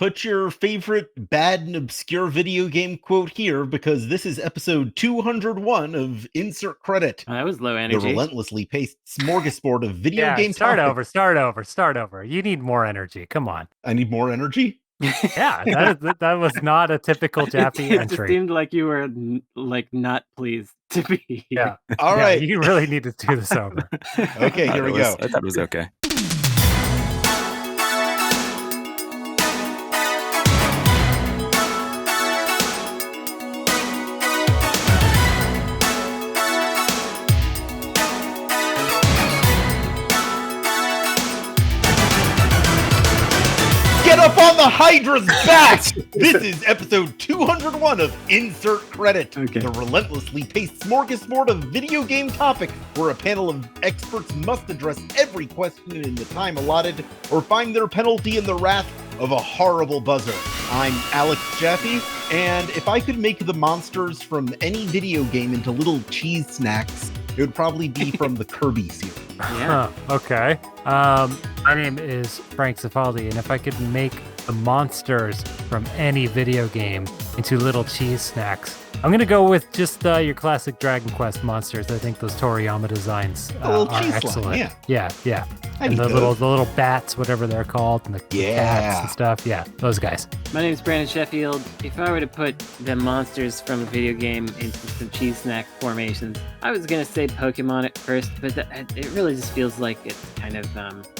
Put your favorite bad and obscure video game quote here, because this is episode 201 of Insert Credit. That was low The energy. relentlessly paced smorgasbord of video Yeah, game start topics. start over. You need more energy. Come on. I need more energy? Yeah, that was not a typical Jaffe It entry. seemed like you were not pleased to be here. Yeah. All right. You really need to do this over. Okay, here we go. I thought it was okay. Get up on the Hydra's back! This is episode 201 of Insert Credit, Okay. the relentlessly paced smorgasbord of video game topics, where a panel of experts must address every question in the time allotted or find their penalty in the wrath of a horrible buzzer. I'm Alex Jaffe, and if I could make the monsters from any video game into little cheese snacks, it would probably be from the Kirby series. Yeah. Huh, okay. My name is Frank Cifaldi, and if I could make the monsters from any video game into little cheese snacks, I'm going to go with just your classic Dragon Quest monsters. I think those Toriyama designs A little are cheese excellent. slime, Yeah. I And need the those. little bats, whatever they're called, and the cats and stuff. Yeah, those guys. My name's Brandon Sheffield. If I were to put the monsters from a video game into some cheese snack formations, I was gonna say Pokemon at first, but it really just feels like it's kind of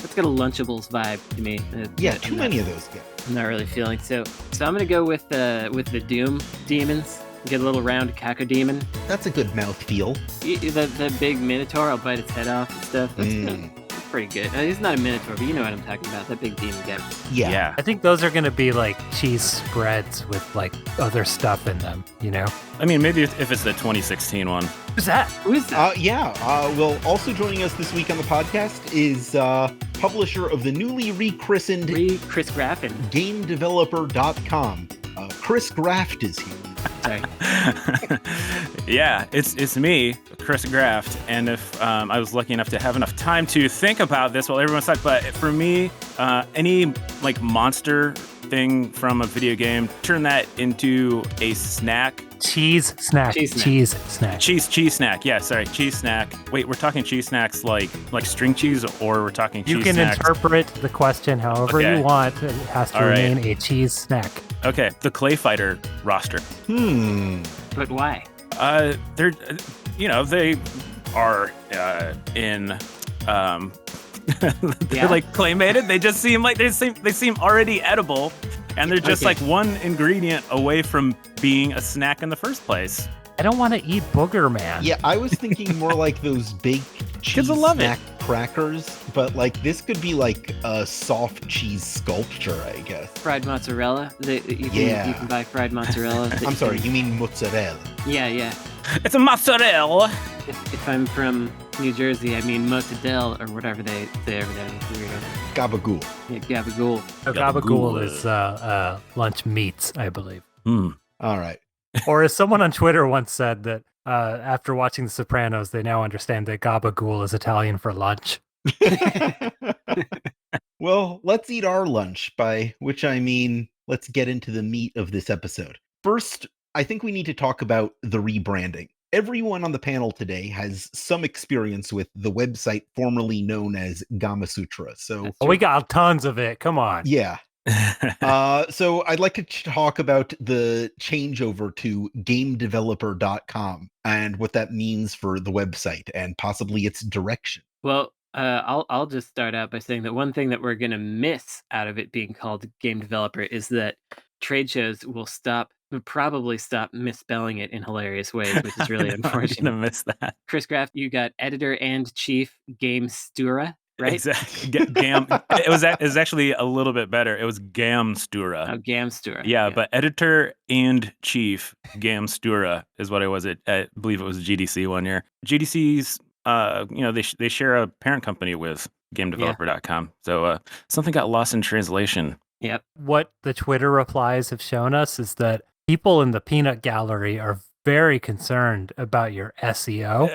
it's got a Lunchables vibe to me. Yeah, too many of those guys. I'm not really feeling so. So I'm gonna go with the Doom demons. Get a little round Cacodemon. That's a good mouthfeel. The big Minotaur. I'll bite its head off and stuff. That's pretty good. He's not a Minotaur, but you know what I'm talking about. That big demon guy. Yeah. I think those are going to be like cheese spreads with like other stuff in them, you know? I mean, maybe if it's the 2016 one. Who's that? Who is that? Well, also joining us this week on the podcast is publisher of the newly rechristened Kris Graffin. GameDeveloper.com. Kris Graft is here. Sorry. Yeah, it's me, Chris Graft, and if I was lucky enough to have enough time to think about this while everyone's talking, but for me, any like monster thing from a video game, turn that into a snack. Cheese snack. Cheese snack. Cheese snack. Yeah, sorry, cheese snack. Wait, we're talking cheese snacks like string cheese, or we're talking cheese You can snacks? interpret the question however Okay. you want. It has to All right. remain a cheese snack. Okay, the Clay Fighter roster. But why? They're, they are in. They're Yeah. like claymated. They just seem like they seem already edible, and they're just Okay. like one ingredient away from being a snack in the first place. I don't want to eat Booger Man. Yeah, I was thinking more like those baked cheese Kids will love it. snack crackers, but like this could be like a soft cheese sculpture, I guess. Fried mozzarella. You Yeah. can buy fried mozzarella. I'm sorry, you mean mozzarella. Yeah. It's a mozzarella. If I'm from New Jersey, I mean mozzarella or whatever they say over there. It's weird. Gabagool. Yeah, gabagool. So Gabagool is lunch meats, I believe. All right. Or as someone on Twitter once said that after watching The Sopranos, they now understand that Gabagool is Italian for lunch. Well, let's eat our lunch, by which I mean let's get into the meat of this episode. First, I think we need to talk about the rebranding. Everyone on the panel today has some experience with the website formerly known as Gamasutra. So, That's Oh, we got tons of it. Come on. yeah. So I'd like to talk about the changeover to GameDeveloper.com and what that means for the website and possibly its direction. Well, I'll just start out by saying that one thing that we're gonna miss out of it being called Game Developer is that trade shows will probably stop misspelling it in hilarious ways, which is really I'm gonna unfortunate. miss that. Chris Graft, you got editor and chief Gamasutra, right? Exactly. It was actually a little bit better. It was Gamstura. Oh, Gamstura. Yeah, but editor and chief Gamstura is what I was at. I believe it was GDC one year. GDC's, they share a parent company with GameDeveloper.com. So something got lost in translation. Yep. What the Twitter replies have shown us is that people in the peanut gallery are very concerned about your SEO.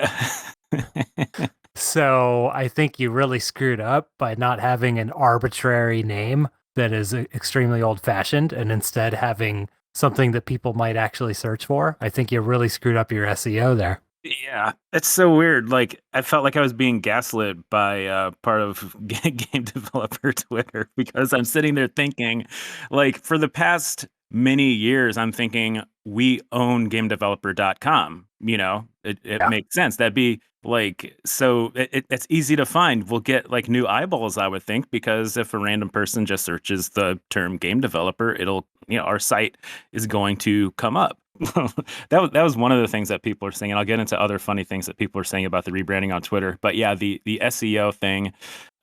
So I think you really screwed up by not having an arbitrary name that is extremely old-fashioned, and instead having something that people might actually search for. I think you really screwed up your SEO there. Yeah, it's so weird. Like, I felt like I was being gaslit by part of game developer Twitter, because I'm sitting there thinking, like, for the past many years, I'm thinking we own gamedeveloper.com. You know, it Yeah. makes sense. That'd be like, so it's easy to find. We'll get like new eyeballs, I would think, because if a random person just searches the term game developer, it'll, our site is going to come up. That was one of the things that people are saying, and I'll get into other funny things that people are saying about the rebranding on Twitter. But yeah, the SEO thing.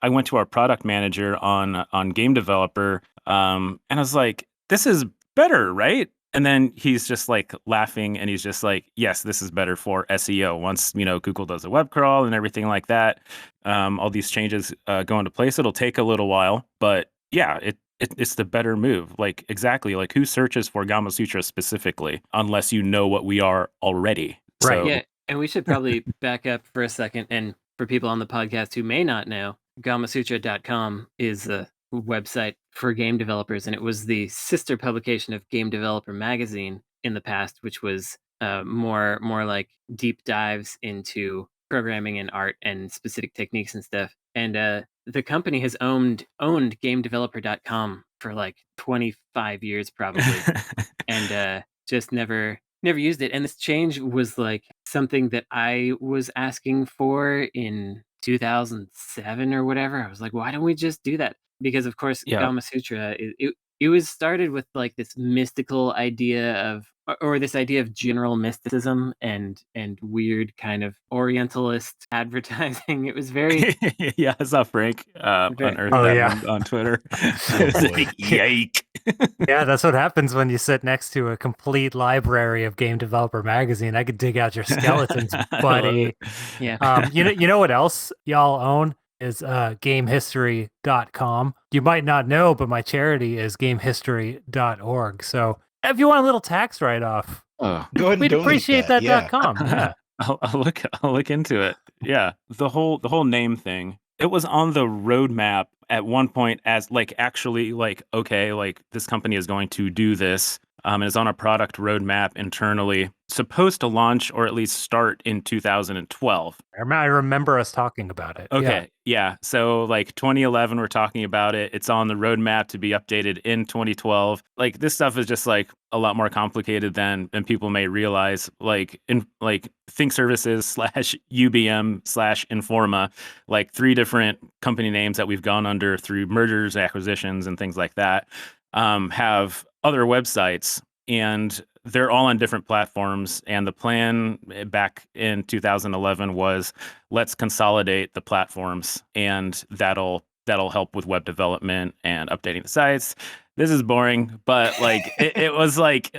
I went to our product manager on Game Developer, and I was like, "This is better, right?" And then he's just like laughing, and he's just like, "Yes, this is better for SEO. Once Google does a web crawl and everything like that, all these changes go into place. It'll take a little while, but yeah, it's the better move. Like, exactly. Like, who searches for Gamasutra specifically unless you know what we are already?" Right. So, Yeah, and we should probably back up for a second. And for people on the podcast who may not know, Gamasutra.com is a website for game developers, and it was the sister publication of Game Developer Magazine in the past, which was more like deep dives into programming and art and specific techniques and stuff. And the company has owned GameDeveloper.com for like 25 years probably, and just never used it. And this change was like something that I was asking for in 2007 or whatever. I was like, why don't we just do that? Because of course, yeah. Gamasutra, it was started with like this mystical idea of, or this idea of general mysticism and weird kind of Orientalist advertising. It was very, Yeah, I saw Frank unearth Oh, that yeah. one on Twitter. Oh, It's boy. like, yike. Yeah, that's what happens when you sit next to a complete library of Game Developer Magazine. I could dig out your skeletons, I love buddy. it. yeah. You know what else y'all own is gamehistory.com. You might not know, but my charity is gamehistory.org. So if you want a little tax write-off, Oh. Go ahead and we'd donate appreciate that yeah. .com. Yeah. I'll look into it. Yeah, the whole name thing. It was on the roadmap at one point as like actually like, okay, like this company is going to do this. And it's on a product roadmap internally, supposed to launch or at least start in 2012. I remember us talking about it. Okay, yeah. So like 2011, we're talking about it. It's on the roadmap to be updated in 2012. Like, this stuff is just like a lot more complicated than people may realize. Like, in like Think Services slash UBM slash Informa, like 3 different company names that we've gone under through mergers, acquisitions, and things like that, have other websites, and they're all on different platforms. And the plan back in 2011 was, let's consolidate the platforms, and that'll help with web development and updating the sites. This is boring, but like it was like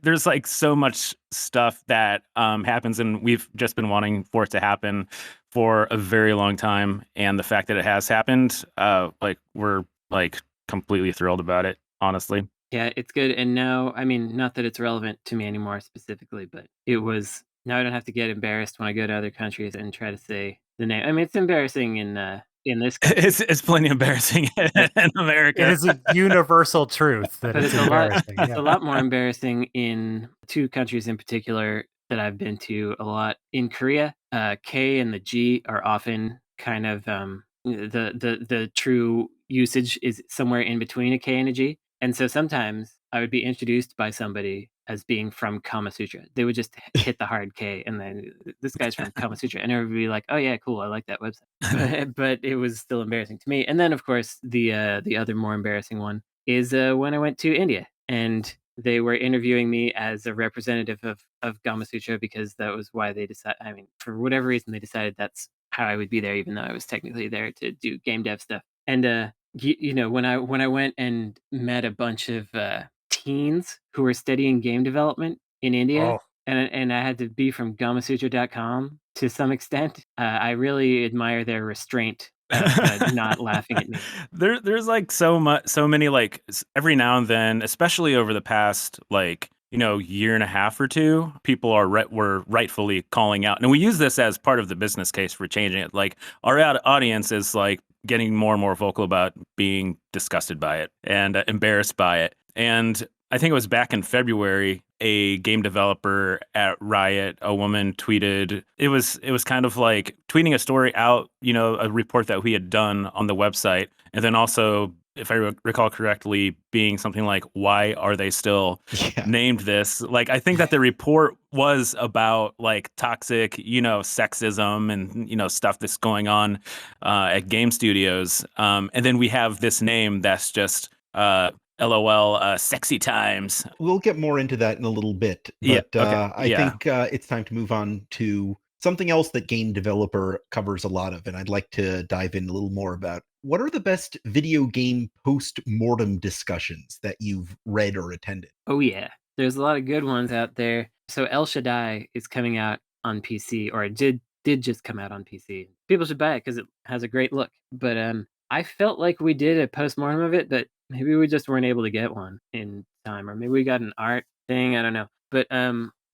there's like so much stuff that happens, and we've just been wanting for it to happen for a very long time. And the fact that it has happened, like, we're like completely thrilled about it, honestly. Yeah, it's good. And now, I mean, not that it's relevant to me anymore specifically, but it was, now I don't have to get embarrassed when I go to other countries and try to say the name. I mean, it's embarrassing in this country, It's plenty embarrassing in America. It is a universal truth that but it's it's a lot, embarrassing. it's Yeah. a lot more embarrassing in 2 countries in particular that I've been to a lot. In Korea, K and the G are often kind of the true usage is somewhere in between a K and a G. And so sometimes I would be introduced by somebody as being from Kamasutra. They would just hit the hard K, and then this guy's from Kamasutra, and everybody would be like, "Oh yeah, cool, I like that website." But it was still embarrassing to me. And then of course the other more embarrassing one is when I went to India, and they were interviewing me as a representative of Gamasutra, because that was why they decided. I mean, for whatever reason, they decided that's how I would be there, even though I was technically there to do game dev stuff. And when I went and met a bunch of teens who were studying game development in India, Oh. and I had to be from Gamasutra.com to some extent, I really admire their restraint of not laughing at me. There's like so many, like, every now and then, especially over the past like year and a half or 2, people were rightfully calling out, and we use this as part of the business case for changing it. Like, our audience is like getting more and more vocal about being disgusted by it and embarrassed by it. And I think it was back in February, a game developer at Riot, a woman tweeted, it was kind of like tweeting a story out, a report that we had done on the website. And then also, if I recall correctly, being something like, why are they still named this? Like, I think that the report was about like toxic, sexism and, stuff that's going on at game studios. And then we have this name that's just LOL, sexy times. We'll get more into that in a little bit, but I think it's time to move on to something else that Game Developer covers a lot of, and I'd like to dive in a little more about. What are the best video game post-mortem discussions that you've read or attended? Oh yeah, there's a lot of good ones out there. So El Shaddai is coming out on PC, or it did just come out on PC. People should buy it because it has a great look. But I felt like we did a post-mortem of it, but maybe we just weren't able to get one in time, or maybe we got an art thing. I don't know. But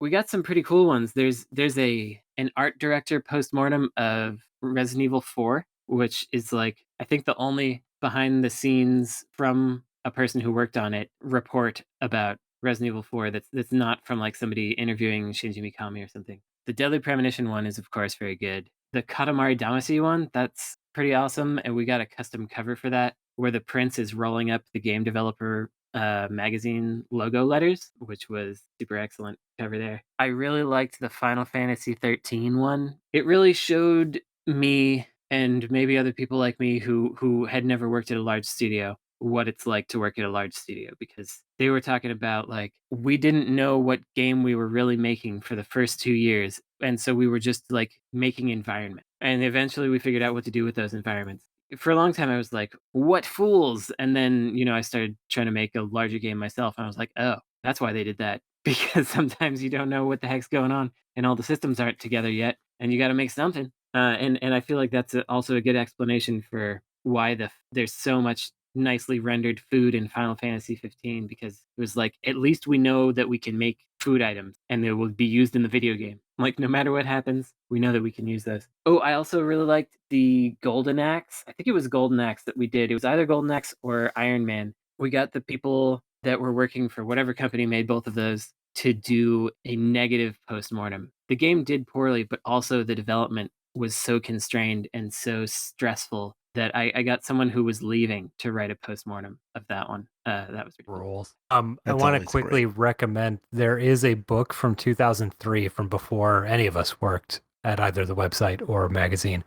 we got some pretty cool ones. There's an art director post-mortem of Resident Evil 4, which is like, I think, the only behind the scenes from a person who worked on it report about Resident Evil 4 that's not from like somebody interviewing Shinji Mikami or something. The Deadly Premonition one is of course very good. The Katamari Damacy one, that's pretty awesome, and we got a custom cover for that where the prince is rolling up the game developer magazine logo letters, which was super excellent cover there. I really liked the Final Fantasy 13 one. It really showed me, and maybe other people like me who had never worked at a large studio, what it's like to work at a large studio, because they were talking about like, we didn't know what game we were really making for the first 2 years, and so we were just like making environment, and eventually we figured out what to do with those environments. For a long time I was like, what fools, and then I started trying to make a larger game myself, and I was like, oh, that's why they did that. Because sometimes you don't know what the heck's going on and all the systems aren't together yet, and you got to make something. And I feel like that's also a good explanation for why there's so much nicely rendered food in Final Fantasy 15, because it was like, at least we know that we can make food items and they will be used in the video game. Like, no matter what happens, we know that we can use those. Oh, I also really liked the Golden Axe. I think it was Golden Axe that we did. It was either Golden Axe or Iron Man. We got the people that were working for whatever company made both of those to do a negative postmortem. The game did poorly, but also the development was so constrained and so stressful that I got someone who was leaving to write a postmortem of that one. That was really cool. I That's want to always quickly recommend, there is a book from 2003 from before any of us worked at either the website or magazine.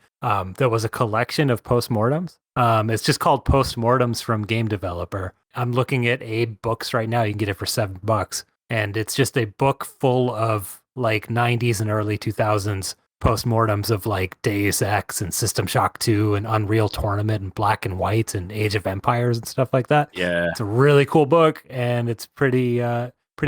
There was a collection of postmortems. It's just called Postmortems from Game Developer. I'm looking at Abe Books right now. You can get it for $7. And it's just a book full of like 90s and early 2000s postmortems of like Deus Ex and System Shock 2 and Unreal Tournament and Black and White and Age of Empires and stuff like that. Yeah. It's a really cool book, and it's pretty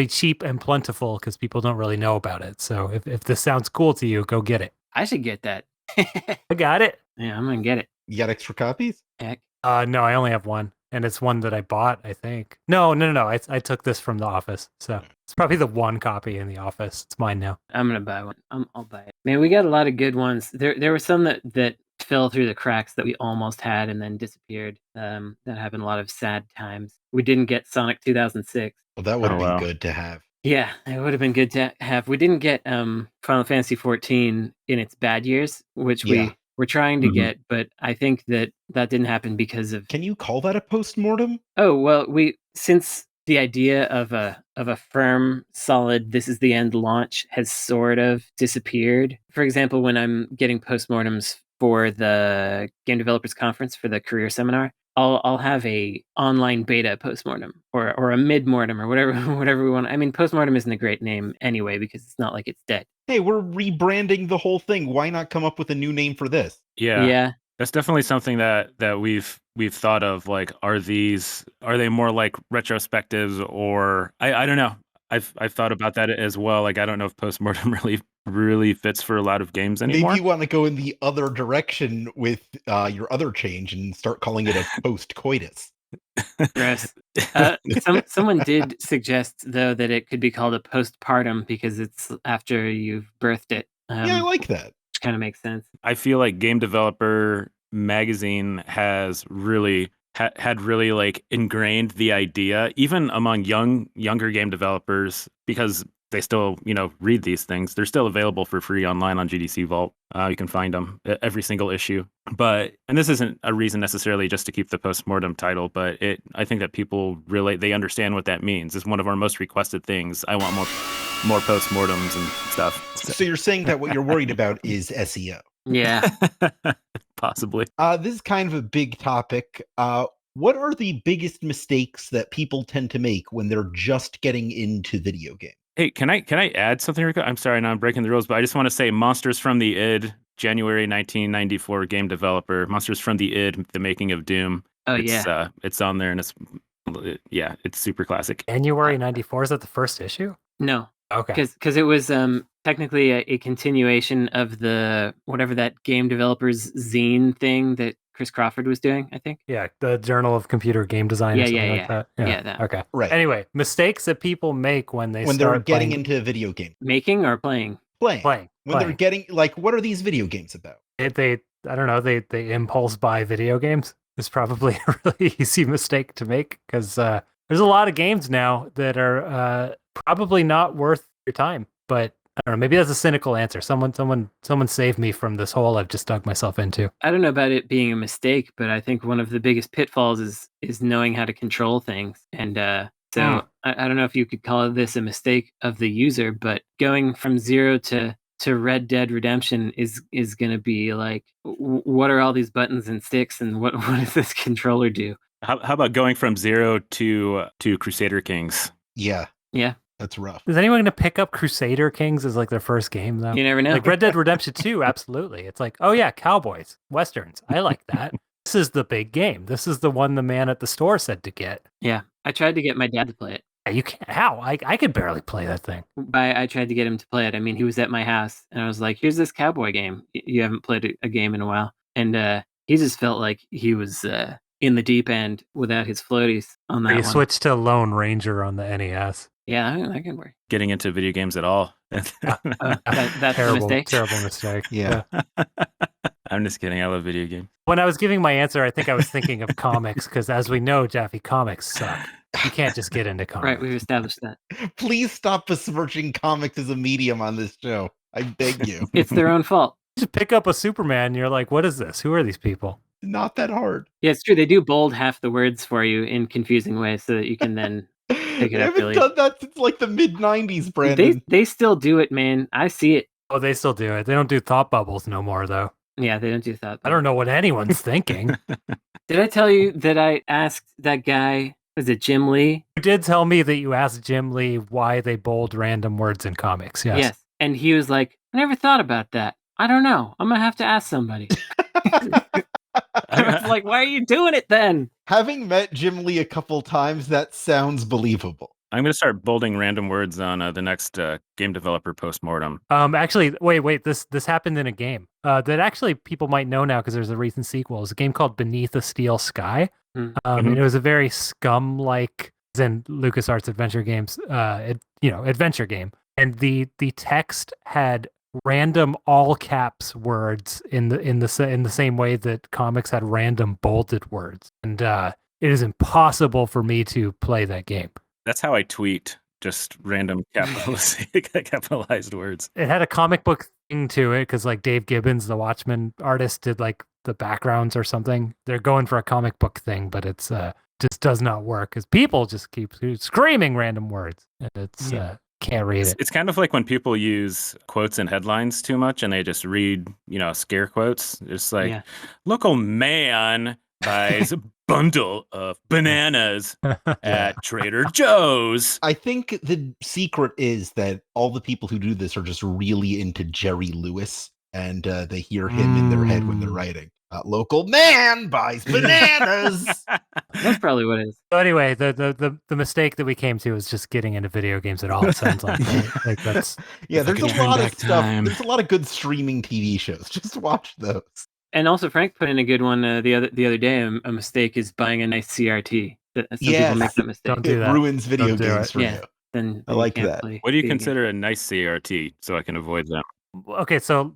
cheap and plentiful because people don't really know about it. So if this sounds cool to you, go get it. I should get that. I got it. Yeah, I'm gonna get it. You got extra copies? Heck. No, I only have one, and it's one that I bought, I think. No. I took this from the office, so it's probably the one copy in the office. It's mine now. I'm gonna buy one. I'll buy it. Man, we got a lot of good ones. There were some that fell through the cracks that we almost had and then disappeared. That happened a lot of sad times. We didn't get Sonic 2006. Well, that would have Oh, been wow. good to have. Yeah, it would have been good to have. We didn't get Final Fantasy 14 in its bad years, which Yeah. we were trying to Mhm. get, but I think that didn't happen because of. Can you call that a postmortem? Oh well, since the idea of a firm, solid, this is the end launch has sort of disappeared. For example, when I'm getting postmortems for the Game Developers Conference for the career seminar, I'll have a online beta postmortem or a mid-mortem or whatever we want. I mean, postmortem isn't a great name anyway because it's not like it's dead. Hey, we're rebranding the whole thing. Why not come up with a new name for this? Yeah. That's definitely something that we've thought of. Like, are they more like retrospectives, or I don't know. I've thought about that as well. Like, I don't know if postmortem really fits for a lot of games anymore. Maybe you want to go in the other direction with your other change and start calling it a post-coitus. Gross. Someone did suggest though that it could be called a postpartum because it's after you've birthed it. Yeah, I like that. Which kind of makes sense. I feel like game developer magazine has really had really like ingrained the idea, even among younger game developers, because they still, read these things. They're still available for free online on GDC Vault. You can find them every single issue. And this isn't a reason necessarily just to keep the postmortem title, but I think that people they understand what that means. It's one of our most requested things. I want more postmortems and stuff. So you're saying that what you're worried about is SEO. Yeah. Possibly. This is kind of a big topic. What are the biggest mistakes that people tend to make when they're just getting into video games? Hey, can I add something, Rico? I'm sorry, now I'm breaking the rules, but I just want to say Monsters from the Id, January 1994 game developer. Monsters from the Id, The Making of Doom. Oh, It's on there, and it's super classic. January 94, is that the first issue? No. Okay. Because it was technically a continuation of the whatever that game developers zine thing that Chris Crawford was doing, I think. Yeah, the Journal of Computer Game Design or something like that. Yeah, that. Okay. Right. Anyway, mistakes that people make when they're getting into a video game. Making or playing? Playing. They're getting, what are these video games about? They I don't know, they impulse buy video games. It's probably a really easy mistake to make because there's a lot of games now that are probably not worth your time. But I don't know, maybe that's a cynical answer. Someone save me from this hole I've just dug myself into. I don't know about it being a mistake, but I think one of the biggest pitfalls is knowing how to control things. And I don't know if you could call this a mistake of the user, but going from 0 to Red Dead Redemption is going to be like, what are all these buttons and sticks, and what does this controller do? How about going from 0 to Crusader Kings? Yeah. Yeah. That's rough. Is anyone going to pick up Crusader Kings as like their first game, though? You never know. Like Red Dead Redemption 2, absolutely. It's like, oh yeah, cowboys, westerns. I like that. This is the big game. This is the one the man at the store said to get. Yeah. I tried to get my dad to play it. Yeah, you can't. How? I could barely play that thing. I tried to get him to play it. I mean, he was at my house, and I was like, here's this cowboy game. You haven't played a game in a while. And he just felt like he was in the deep end without his floaties on that one. You switched to Lone Ranger on the NES. Yeah, that can work. Getting into video games at all. That's a Terrible, mistake. terrible mistake. Yeah. I'm just kidding. I love video games. When I was giving my answer, I think I was thinking of comics because, as we know, Jaffe, comics suck. You can't just get into comics. Right, we've established that. Please stop besmirching comics as a medium on this show. I beg you. It's their own fault. Just pick up a Superman and you're like, what is this? Who are these people? Not that hard. Yeah, it's true. They do bold half the words for you in confusing ways so that you can then pick it I up. haven't done that since like the mid-90s, Brandon. They still do it, man. I see it. Oh, they still do it. They don't do thought bubbles no more, though. Yeah, they don't do that. I don't know what anyone's thinking. Did I tell you that I asked that guy, was it Jim Lee? You did tell me that you asked Jim Lee why they bold random words in comics. Yes. And he was like, I never thought about that. I don't know. I'm going to have to ask somebody. I was like, why are you doing it then? Having met Jim Lee a couple times, that sounds believable. I'm going to start bolding random words on the next game developer postmortem. Actually, wait. This happened in a game that actually people might know now because there's a recent sequel. It's a game called Beneath a Steel Sky. And it was a very scum-like, as in LucasArts adventure games, adventure game. And the text had random all caps words in the same way that comics had random bolded words. And it is impossible for me to play that game. That's how I tweet, just random capitalized words. It had a comic book thing to it because like Dave Gibbons, the Watchmen artist, did like the backgrounds or something. They're going for a comic book thing, but it's just does not work because people just keep screaming random words, and it's can't read it. It's kind of like when people use quotes and headlines too much, and they just read scare quotes. It's like local man buys a bundle of bananas at Trader Joe's. I think the secret is that all the people who do this are just really into Jerry Lewis, and they hear him in their head when they're writing. Local man buys bananas. That's probably what it is. So anyway, the mistake that we came to is just getting into video games at all. It sounds like, right? Like that's there's a lot of stuff. There's a lot of good streaming TV shows. Just watch those. And also, Frank put in a good one the other day. A mistake is buying a nice CRT. Some people make that mistake. Don't do that. It ruins video games for you. Then I like that. play What do you video consider a nice CRT so I can avoid them? okay, so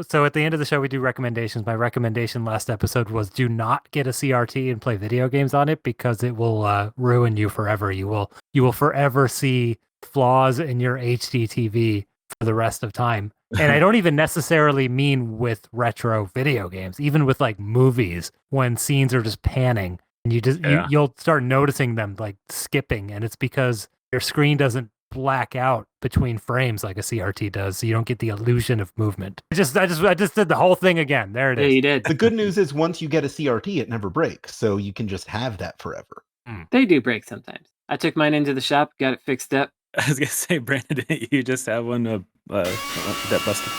so at the end of the show we do recommendations. My recommendation last episode was do not get a CRT and play video games on it because it will ruin you forever. You will forever see flaws in your HD TV for the rest of time. And I don't even necessarily mean with retro video games, even with like movies when scenes are just panning and you'll start noticing them like skipping, and it's because your screen doesn't black out between frames like a CRT does, so you don't get the illusion of movement. I just did the whole thing again. There it is. Yeah, you did. The good news is once you get a CRT, it never breaks, so you can just have that forever. They do break sometimes. I took mine into the shop, got it fixed up. I was gonna say, Brandon, you just have one that busted.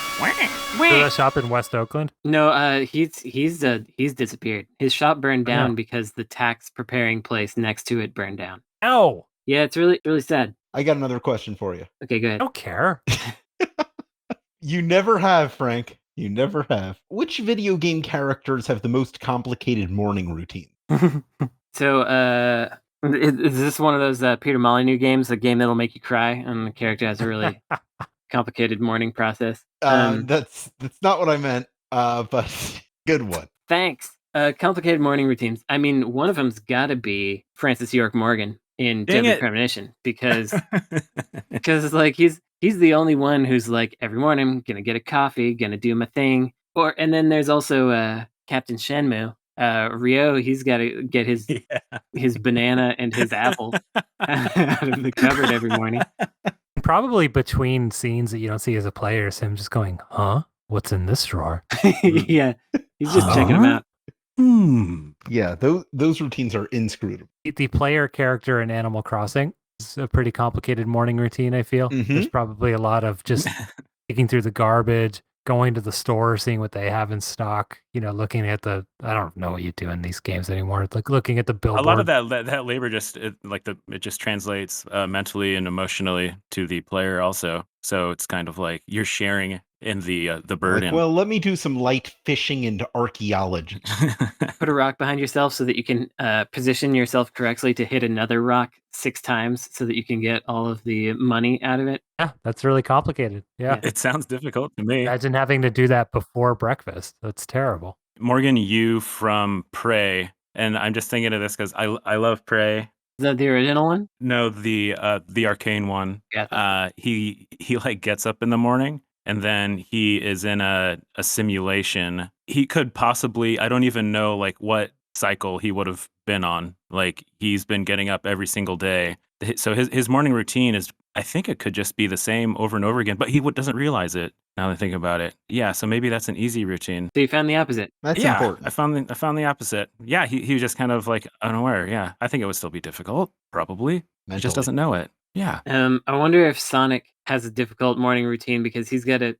Did I shop in West Oakland? No, he's disappeared. His shop burned down Yeah. because the tax preparing place next to it burned down. Oh, Yeah, it's really sad. I got another question for you. Okay, go I ahead. don't care. You never have, Frank. You never have. Which video game characters have the most complicated morning routine? So, is this one of those Peter Molyneux games, a game that'll make you cry, and the character has a really complicated morning process? That's not what I meant, but good one. Thanks. Complicated morning routines. I mean, one of them's got to be Francis York Morgan in Dang Deadly it. Premonition because like he's the only one who's like every morning I'm gonna get a coffee, gonna do my thing. And then there's also Captain Shenmue. Rio, he's got to get his banana and his apple out of the cupboard every morning. Probably between scenes that you don't see as a player, is him just going, "Huh? What's in this drawer?" Yeah, he's just checking them out. Yeah, those routines are inscrutable. The player character in Animal Crossing is a pretty complicated morning routine, I feel. Mhm. There's probably a lot of just digging through the garbage, going to the store, seeing what they have in stock, looking at I don't know what you do in these games anymore. It's like looking at the A billboard. lot of that labor it just translates mentally and emotionally to the player also. So it's kind of like you're sharing in the burden. Like, well, let me do some light fishing into archaeology. Put a rock behind yourself so that you can position yourself correctly to hit another rock 6 times so that you can get all of the money out of it. Yeah, that's really complicated. Yeah. It sounds difficult to me. Imagine having to do that before breakfast. That's terrible. Morgan Yu from Prey, and I'm just thinking of this because I love Prey. Is that the original one? No, the arcane one. Yeah. He like gets up in the morning and then he is in a simulation. He could possibly, I don't even know like what cycle he would have been on. Like he's been getting up every single day. So his morning routine is, I think it could just be the same over and over again, but he doesn't realize it now that I think about it. Yeah, so maybe that's an easy routine. So you found the opposite. That's Yeah, important. I found the opposite. Yeah, he was just kind of like unaware. Yeah, I think it would still be difficult, probably. He Mentally. just doesn't know it. Yeah. I wonder if Sonic has a difficult morning routine because he's got to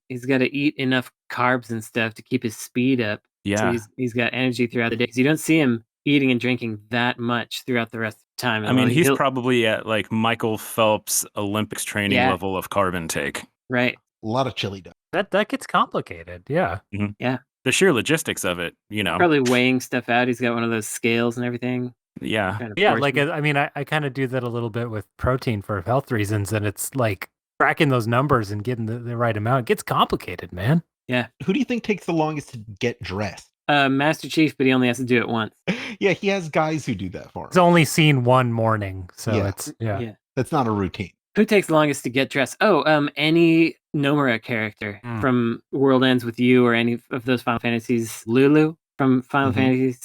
eat enough carbs and stuff to keep his speed up. Yeah. So he's got energy throughout the day. 'Cause you don't see him eating and drinking that much throughout the rest of the time. I mean, he's probably at like Michael Phelps Olympics training level of carb intake. Right. A lot of chili dough. That gets complicated. Yeah. Mhm. Yeah. The sheer logistics of it, Probably weighing stuff out. He's got one of those scales and everything. Yeah. Kind of Yeah, portion. like I kind of do that a little bit with protein for health reasons, and it's like tracking those numbers and getting the right amount. It gets complicated, man. Yeah. Who do you think takes the longest to get dressed? Master Chief, but he only has to do it once. Yeah, he has guys who do that for him. It's only seen one morning, so Yeah. it's yeah. That's not a routine. Who takes the longest to get dressed? Oh, any Nomura character from World Ends With You or any of those Final Fantasies. Lulu from Final Fantasy.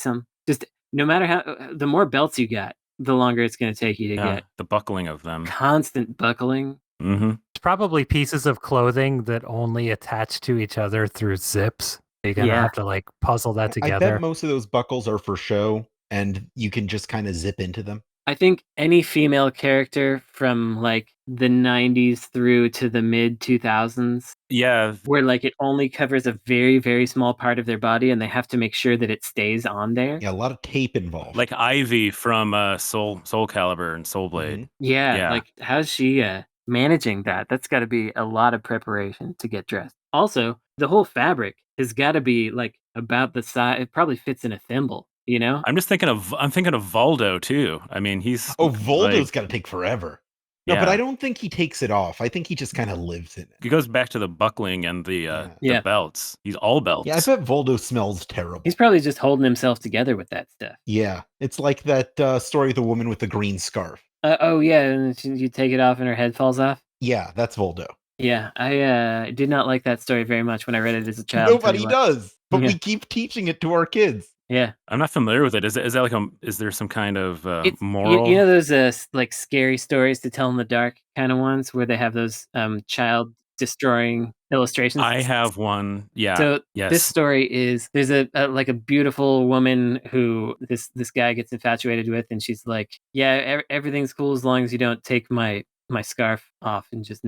Just no matter how, the more belts you got, the longer it's going to take you to get. The buckling of them. Constant buckling. Mm-hmm. It's probably pieces of clothing that only attach to each other through zips. You're gonna have to like puzzle that I together. bet most of those buckles are for show, and you can just kind of zip into them. I think any female character from like the 90s through to the mid 2000s, Yeah. where like it only covers a very, very small part of their body and they have to make sure that it stays on there. Yeah, a lot of tape involved. Like Ivy from Soul Calibur and Soul Blade. Mhm. Yeah, like how's she managing that? That's got to be a lot of preparation to get dressed. Also, the whole fabric has got to be like about the size. It probably fits in a thimble, you know? I'm thinking of Voldo too. I mean, he's Voldo's got to take forever. No, but Yeah. I don't think he takes it off. I think he just kind of lives in it. It goes back to the buckling and Yeah. the belts. He's all belts. Yeah, I bet Voldo smells terrible. He's probably just holding himself together with that stuff. Yeah, it's like that story of the woman with the green scarf. Oh yeah, and you take it off and her head falls off. Yeah, that's Voldo. Yeah, I did not like that story very much when I read it as a child. Nobody does, but Yeah. we keep teaching it to our kids. Yeah, I'm not familiar with it. Is that like is there some kind of it's moral? You know those like scary stories to tell in the dark kind of ones where they have those child destroying illustrations. I have one. Yeah. So yes. this story is there's a like a beautiful woman who this guy gets infatuated with, and she's like, yeah, everything's cool as long as you don't take my scarf off and just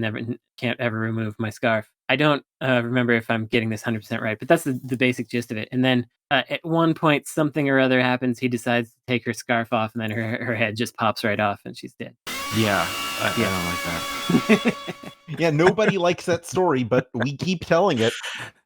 can't ever remove my scarf. I don't remember if I'm getting this 100% right, but that's the basic gist of it. And then at one point, something or other happens. He decides to take her scarf off, and then her head just pops right off, and she's dead. Yeah, I don't like that. Yeah, nobody likes that story, but we keep telling it.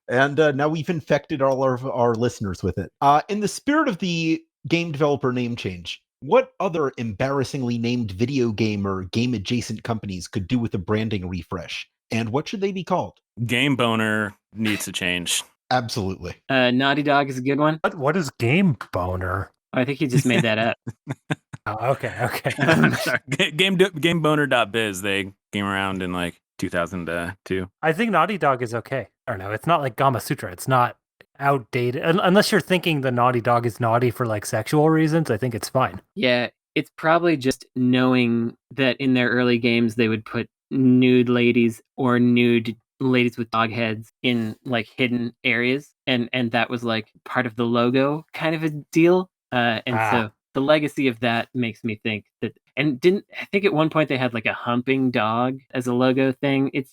And now we've infected all of our listeners with it. In the spirit of the game developer name change, what other embarrassingly named video game or game adjacent companies could do with a branding refresh? And what should they be called? Game Boner needs to change. Absolutely. Naughty Dog is a good one. What is Game Boner? Oh, I think he just made that up. Oh, okay. Sorry. GameBoner.biz. They came around in like 2002. I think Naughty Dog is okay. I don't know. It's not like Gamasutra. It's not outdated. Unless you're thinking the Naughty Dog is naughty for like sexual reasons, I think it's fine. Yeah, it's probably just knowing that in their early games they would put nude ladies or nude ladies with dog heads in like hidden areas, and that was like part of the logo kind of a deal. So the legacy of that makes me think that, and I think at one point they had like a humping dog as a logo thing. It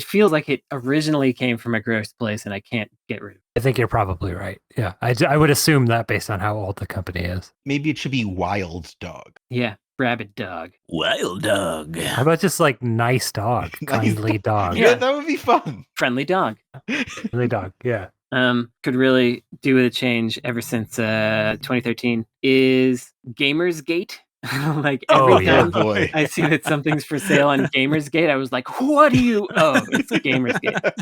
feels like it originally came from a gross place, and I can't get rid of it. I think you're probably right. Yeah, I would assume that based on how old the company is. Maybe it should be Wild Dog. Yeah, rabid dog. Wild Dog. How about just like nice dog, kindly dog? Yeah, that would be fun. Friendly dog. Friendly dog, yeah. Could really do with a change ever since 2013 is Gamersgate. Like every time boy. I see that something's for sale on Gamersgate, I was like, what do you Oh, it's Gamersgate.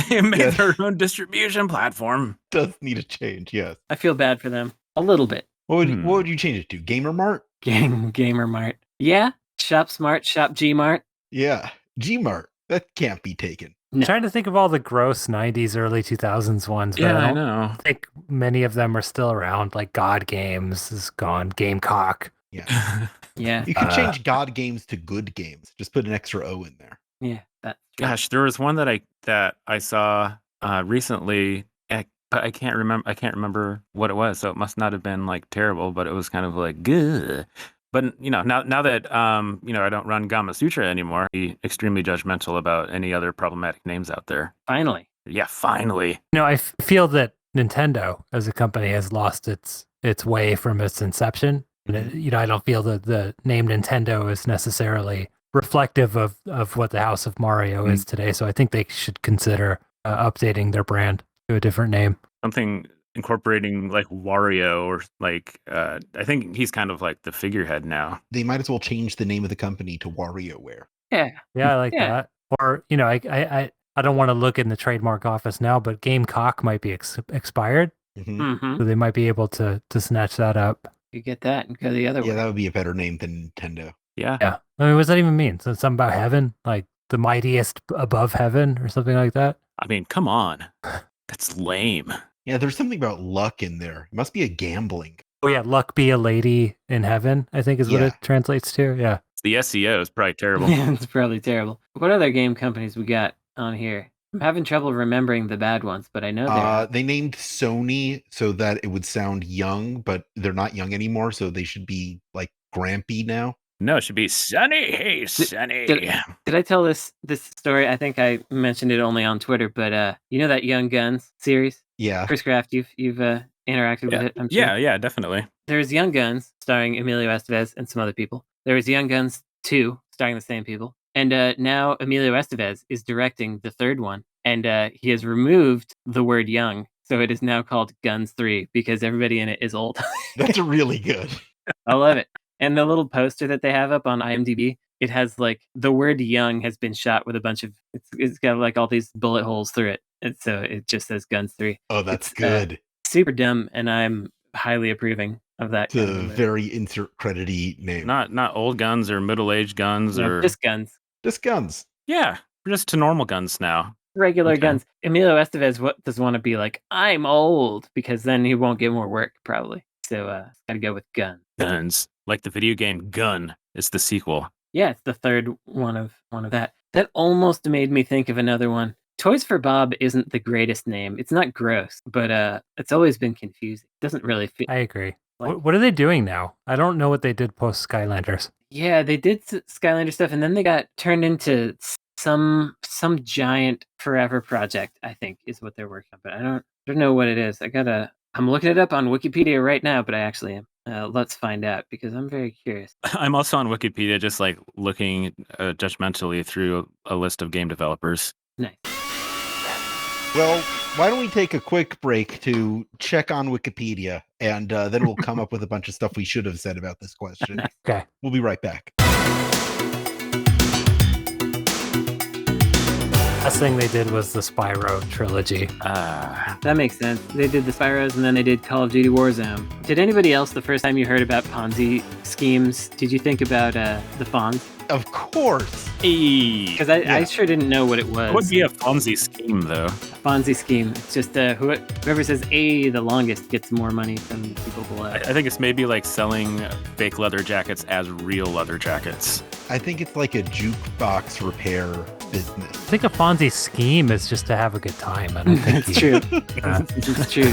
They made their own distribution platform. Does need a change, yes. I feel bad for them. A little bit. What would you change it to? Gamer Mart? Gamer Mart. Yeah. Shop Smart, Shop G Mart. Yeah. G Mart. That can't be taken. No. I'm trying to think of all the gross 90s, early 2000s ones. But I don't think many of them are still around. Like God Games is gone. Gamecock. Yeah. Yeah. You could change God Games to Good Games. Just put an extra O in there. Yeah. That's true. Gosh, there was one that I saw recently, but I can't remember what it was. So it must not have been like terrible, but it was kind of like good. But now that I don't run Gamasutra anymore, be extremely judgmental about any other problematic names out there. Finally. Yeah, finally. I feel that Nintendo as a company has lost its way from its inception. I don't feel that the name Nintendo is necessarily reflective of what the House of Mario is today. So I think they should consider updating their brand to a different name. Something incorporating like Wario, or like I think he's kind of like the figurehead now. They might as well change the name of the company to WarioWare. Yeah. I like that. Or I don't want to look in the trademark office now, but Gamecock might be expired, Mm-hmm. so they might be able to snatch that up. You get that and go the other way. Yeah, that would be a better name than Nintendo. Yeah. I mean, what does that even mean? So something about heaven, like the mightiest above heaven, or something like that? I mean, come on, that's lame. Yeah, there's something about luck in there. It must be a gambling. Oh yeah, luck be a lady in heaven, I think is what it translates to. Yeah. The SEO is probably terrible. Yeah, it's probably terrible. What other game companies we got on here? I'm having trouble remembering the bad ones, but I know they named Sony so that it would sound young, but they're not young anymore, so they should be like Grampy now. No, it should be Sunny. Hey, Sunny. Did I tell this story? I think I mentioned it only on Twitter, but you know that Young Guns series? Yeah. Chris Graft, you've interacted with it, I'm sure. Yeah, definitely. There's Young Guns starring Emilio Estevez and some other people. There was Young Guns 2 starring the same people. And now Emilio Estevez is directing the third one. And he has removed the word young. So it is now called Guns 3 because everybody in it is old. That's really good. I love it. And the little poster that they have up on IMDb it has like the word young has been shot with a bunch of, it's got like all these bullet holes through it. And so it just says Guns 3. Oh, that's It's, good. Super dumb, and I'm highly approving of that. It's a very insert credity name. Not old guns or middle-aged guns or just guns. Just guns. Yeah, we're just to normal guns now. Regular Okay. guns. Emilio Estevez does want to be like, I'm old, because then he won't get more work probably. So gotta go with guns. Guns, like the video game Gun. It's the sequel. Yeah, it's the third one of that. That almost made me think of another one. Toys for Bob isn't the greatest name. It's not gross, but it's always been confusing. It doesn't really fit. I agree. Like- What are they doing now? I don't know what they did post Skylanders. Yeah, they did Skylander stuff, and then they got turned into some giant forever project, I think, is what they're working on. But I don't know what it is. I'm looking it up on Wikipedia right now, but I actually am. Let's find out, because I'm very curious. I'm also on Wikipedia, just like looking judgmentally through a list of game developers. Nice. Well, why don't we take a quick break to check on Wikipedia, and then we'll come up with a bunch of stuff we should have said about this question. Nice. Okay. We'll be right back. Last thing they did was the Spyro trilogy. That makes sense. They did the Spyros, and then they did Call of Duty Warzone. Did anybody else, the first time you heard about Ponzi schemes, did you think about the Fonz? Of course. Because I sure didn't know what it was. It would be a Ponzi scheme, though. A Fonzie scheme. It's just whoever says A the longest gets more money from the people below. I think it's maybe like selling fake leather jackets as real leather jackets. I think it's like a jukebox repair business. I think a Fonzie scheme is just to have a good time. I don't think It's true. It's true.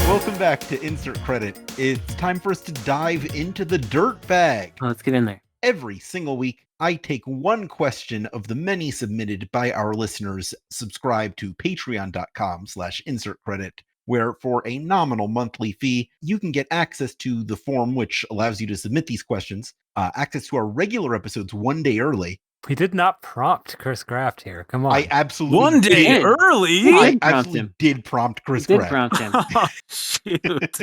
Welcome back to Insert Credit. It's time for us to dive into the dirt bag. Well, let's get in there. Every single week, I take one question of the many submitted by our listeners. Subscribe to patreon.com/insertcredit, where for a nominal monthly fee, you can get access to the form which allows you to submit these questions, access to our regular episodes one day early. We did not prompt Chris Graft here. Come on. I absolutely One day did. early? I did prompt absolutely him. did prompt Chris Did Graff. prompt him. Oh, shoot.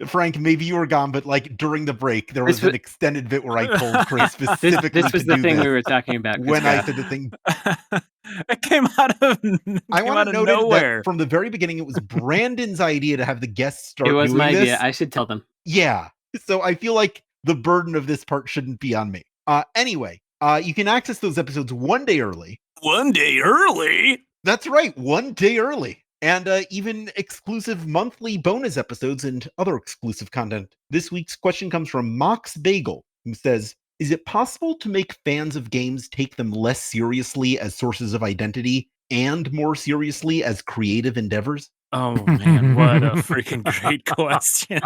Frank, maybe you were gone, but like during the break, there was This an extended bit where I told Chris This, specifically this was to the do thing this. we were talking about. Chris When I Graff. said the thing, It came out of I want to note nowhere. that from the very beginning, it was Brandon's idea to have the guests start It was doing my this. idea. I should tell them. Yeah. So I feel like the burden of this part shouldn't be on me. Anyway, you can access those episodes one day early. One day early? That's right, one day early. And even exclusive monthly bonus episodes and other exclusive content. This week's question comes from MoxBagel, who says, is it possible to make fans of games take them less seriously as sources of identity and more seriously as creative endeavors? Oh, man, what a freaking great question.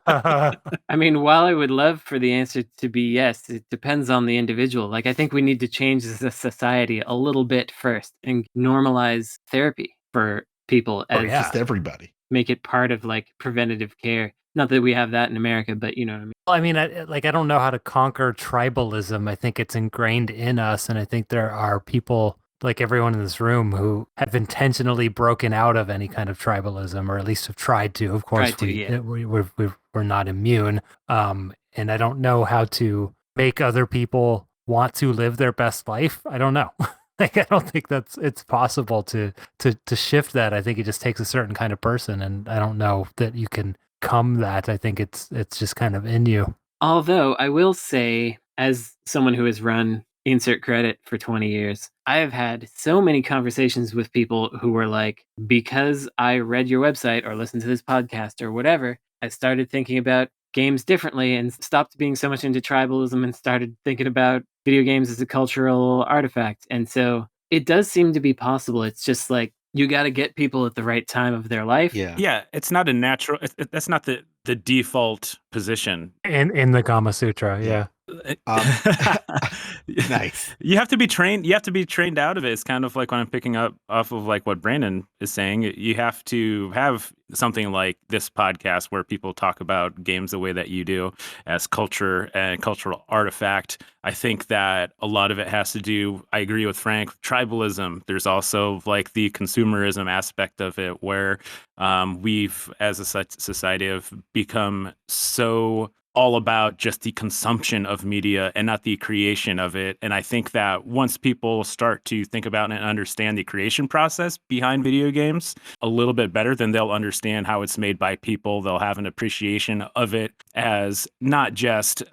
I mean, while I would love for the answer to be yes, it depends on the individual. Like, I think we need to change as a society a little bit first and normalize therapy for people as yeah. Just everybody. make it part of like preventative care. Not that we have that in America, but you know what I mean. Well, I mean, I don't know how to conquer tribalism. I think it's ingrained in us, and I think there are people like everyone in this room who have intentionally broken out of any kind of tribalism, or at least have tried to. Of course, we're not immune. And I don't know how to make other people want to live their best life. I don't know. Like, I don't think it's possible to shift that. I think it just takes a certain kind of person, and I don't know that you can come that. I think it's just kind of in you. Although I will say, as someone who has run Insert Credit for 20 years, I have had so many conversations with people who were like, because I read your website or listened to this podcast or whatever, I started thinking about games differently and stopped being so much into tribalism and started thinking about video games as a cultural artifact. And so it does seem to be possible. It's just like, you got to get people at the right time of their life. Yeah, it's not a natural, that's not the default position. In the Gamasutra, yeah. Um, nice. You have to be trained. You have to be trained out of it. It's kind of like when I'm picking up off of like what Brandon is saying. You have to have something like this podcast where people talk about games the way that you do as culture and cultural artifact. I think that a lot of it has to do, I agree with Frank, tribalism. There's also like the consumerism aspect of it where we've, as a society, have become so all about just the consumption of media and not the creation of it. And I think that once people start to think about and understand the creation process behind video games a little bit better, then they'll understand how it's made by people. They'll have an appreciation of it as not just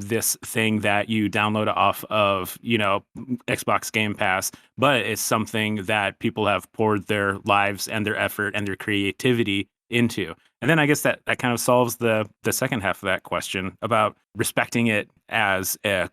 this thing that you download off of, Xbox Game Pass, but it's something that people have poured their lives and their effort and their creativity into. And then I guess that kind of solves the second half of that question about respecting it as a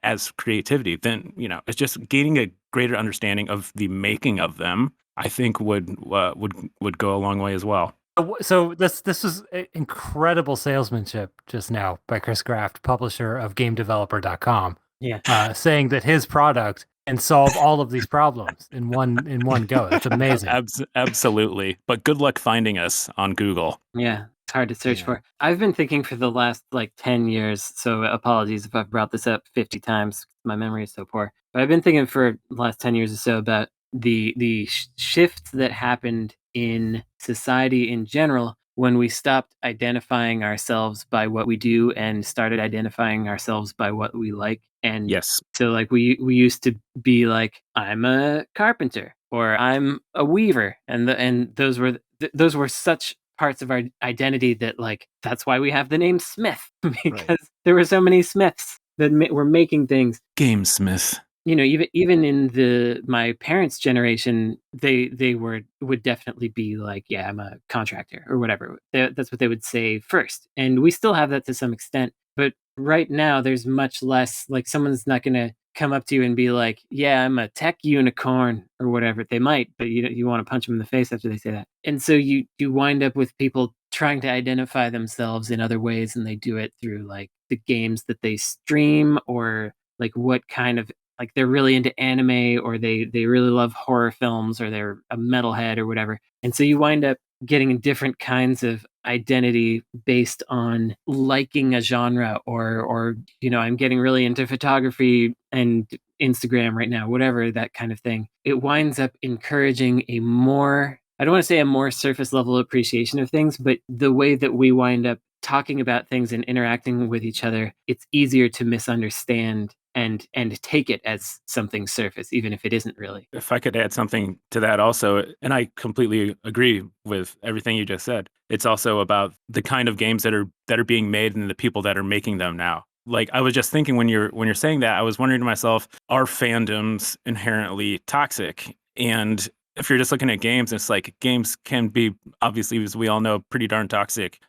as creativity. Then, it's just gaining a greater understanding of the making of them, I think would go a long way as well. So this was incredible salesmanship just now by Chris Graft, publisher of GameDeveloper.com. Yeah. Saying that his product and solve all of these problems in one go. That's amazing. Absolutely. But good luck finding us on Google. Yeah, it's hard to search for. I've been thinking for the last 10 years, so apologies if I've brought this up 50 times. My memory is so poor. But I've been thinking for the last 10 years or so about the shift that happened in society in general when we stopped identifying ourselves by what we do and started identifying ourselves by what we like. And yes, so we used to be like, I'm a carpenter or I'm a weaver, and those were such parts of our identity that that's why we have the name Smith because there were so many Smiths that were making things. Game Smith. Even in my parents' generation, they would definitely be like, yeah, I'm a contractor or whatever. That's what they would say first, and we still have that to some extent. But right now, there's much less. Like someone's not going to come up to you and be like, yeah, I'm a tech unicorn or whatever. They might, but you want to punch them in the face after they say that. And so you wind up with people trying to identify themselves in other ways, and they do it through the games that they stream or what kind of they're really into anime or they really love horror films or they're a metalhead or whatever. And so you wind up getting different kinds of identity based on liking a genre or I'm getting really into photography and Instagram right now, whatever, that kind of thing. It winds up encouraging I don't want to say a more surface level appreciation of things, but the way that we wind up talking about things and interacting with each other, it's easier to misunderstand and take it as something surface, even if it isn't really. If I could add something to that also, and I completely agree with everything you just said, it's also about the kind of games that are being made and the people that are making them now. I was just thinking when you're saying that, I was wondering to myself, are fandoms inherently toxic? And if you're just looking at games, it's games can be, obviously, as we all know, pretty darn toxic.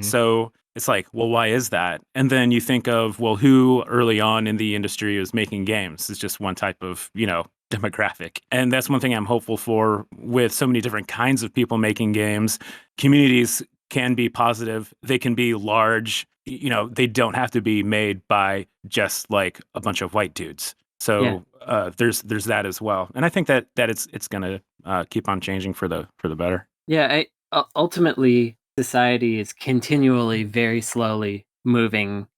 So it's well, why is that? And then you think of, well, who early on in the industry was making games? It's just one type of, demographic. And that's one thing I'm hopeful for with so many different kinds of people making games. Communities can be positive. They can be large. They don't have to be made by just a bunch of white dudes. So there's that as well. And I think that it's going to keep on changing for the better. Yeah, ultimately, society is continually, very slowly moving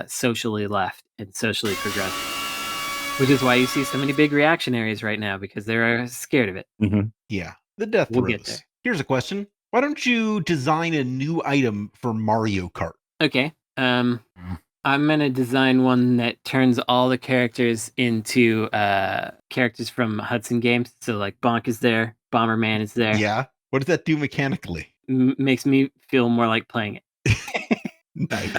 socially left and socially progressive, which is why you see so many big reactionaries right now because they're scared of it. Mm-hmm. Yeah, the death throes. Get there. Here's a question. Why don't you design a new item for Mario Kart? Okay. I'm going to design one that turns all the characters into characters from Hudson games. So Bonk is there, Bomberman is there. Yeah. What does that do mechanically? Makes me feel more like playing it. Nice.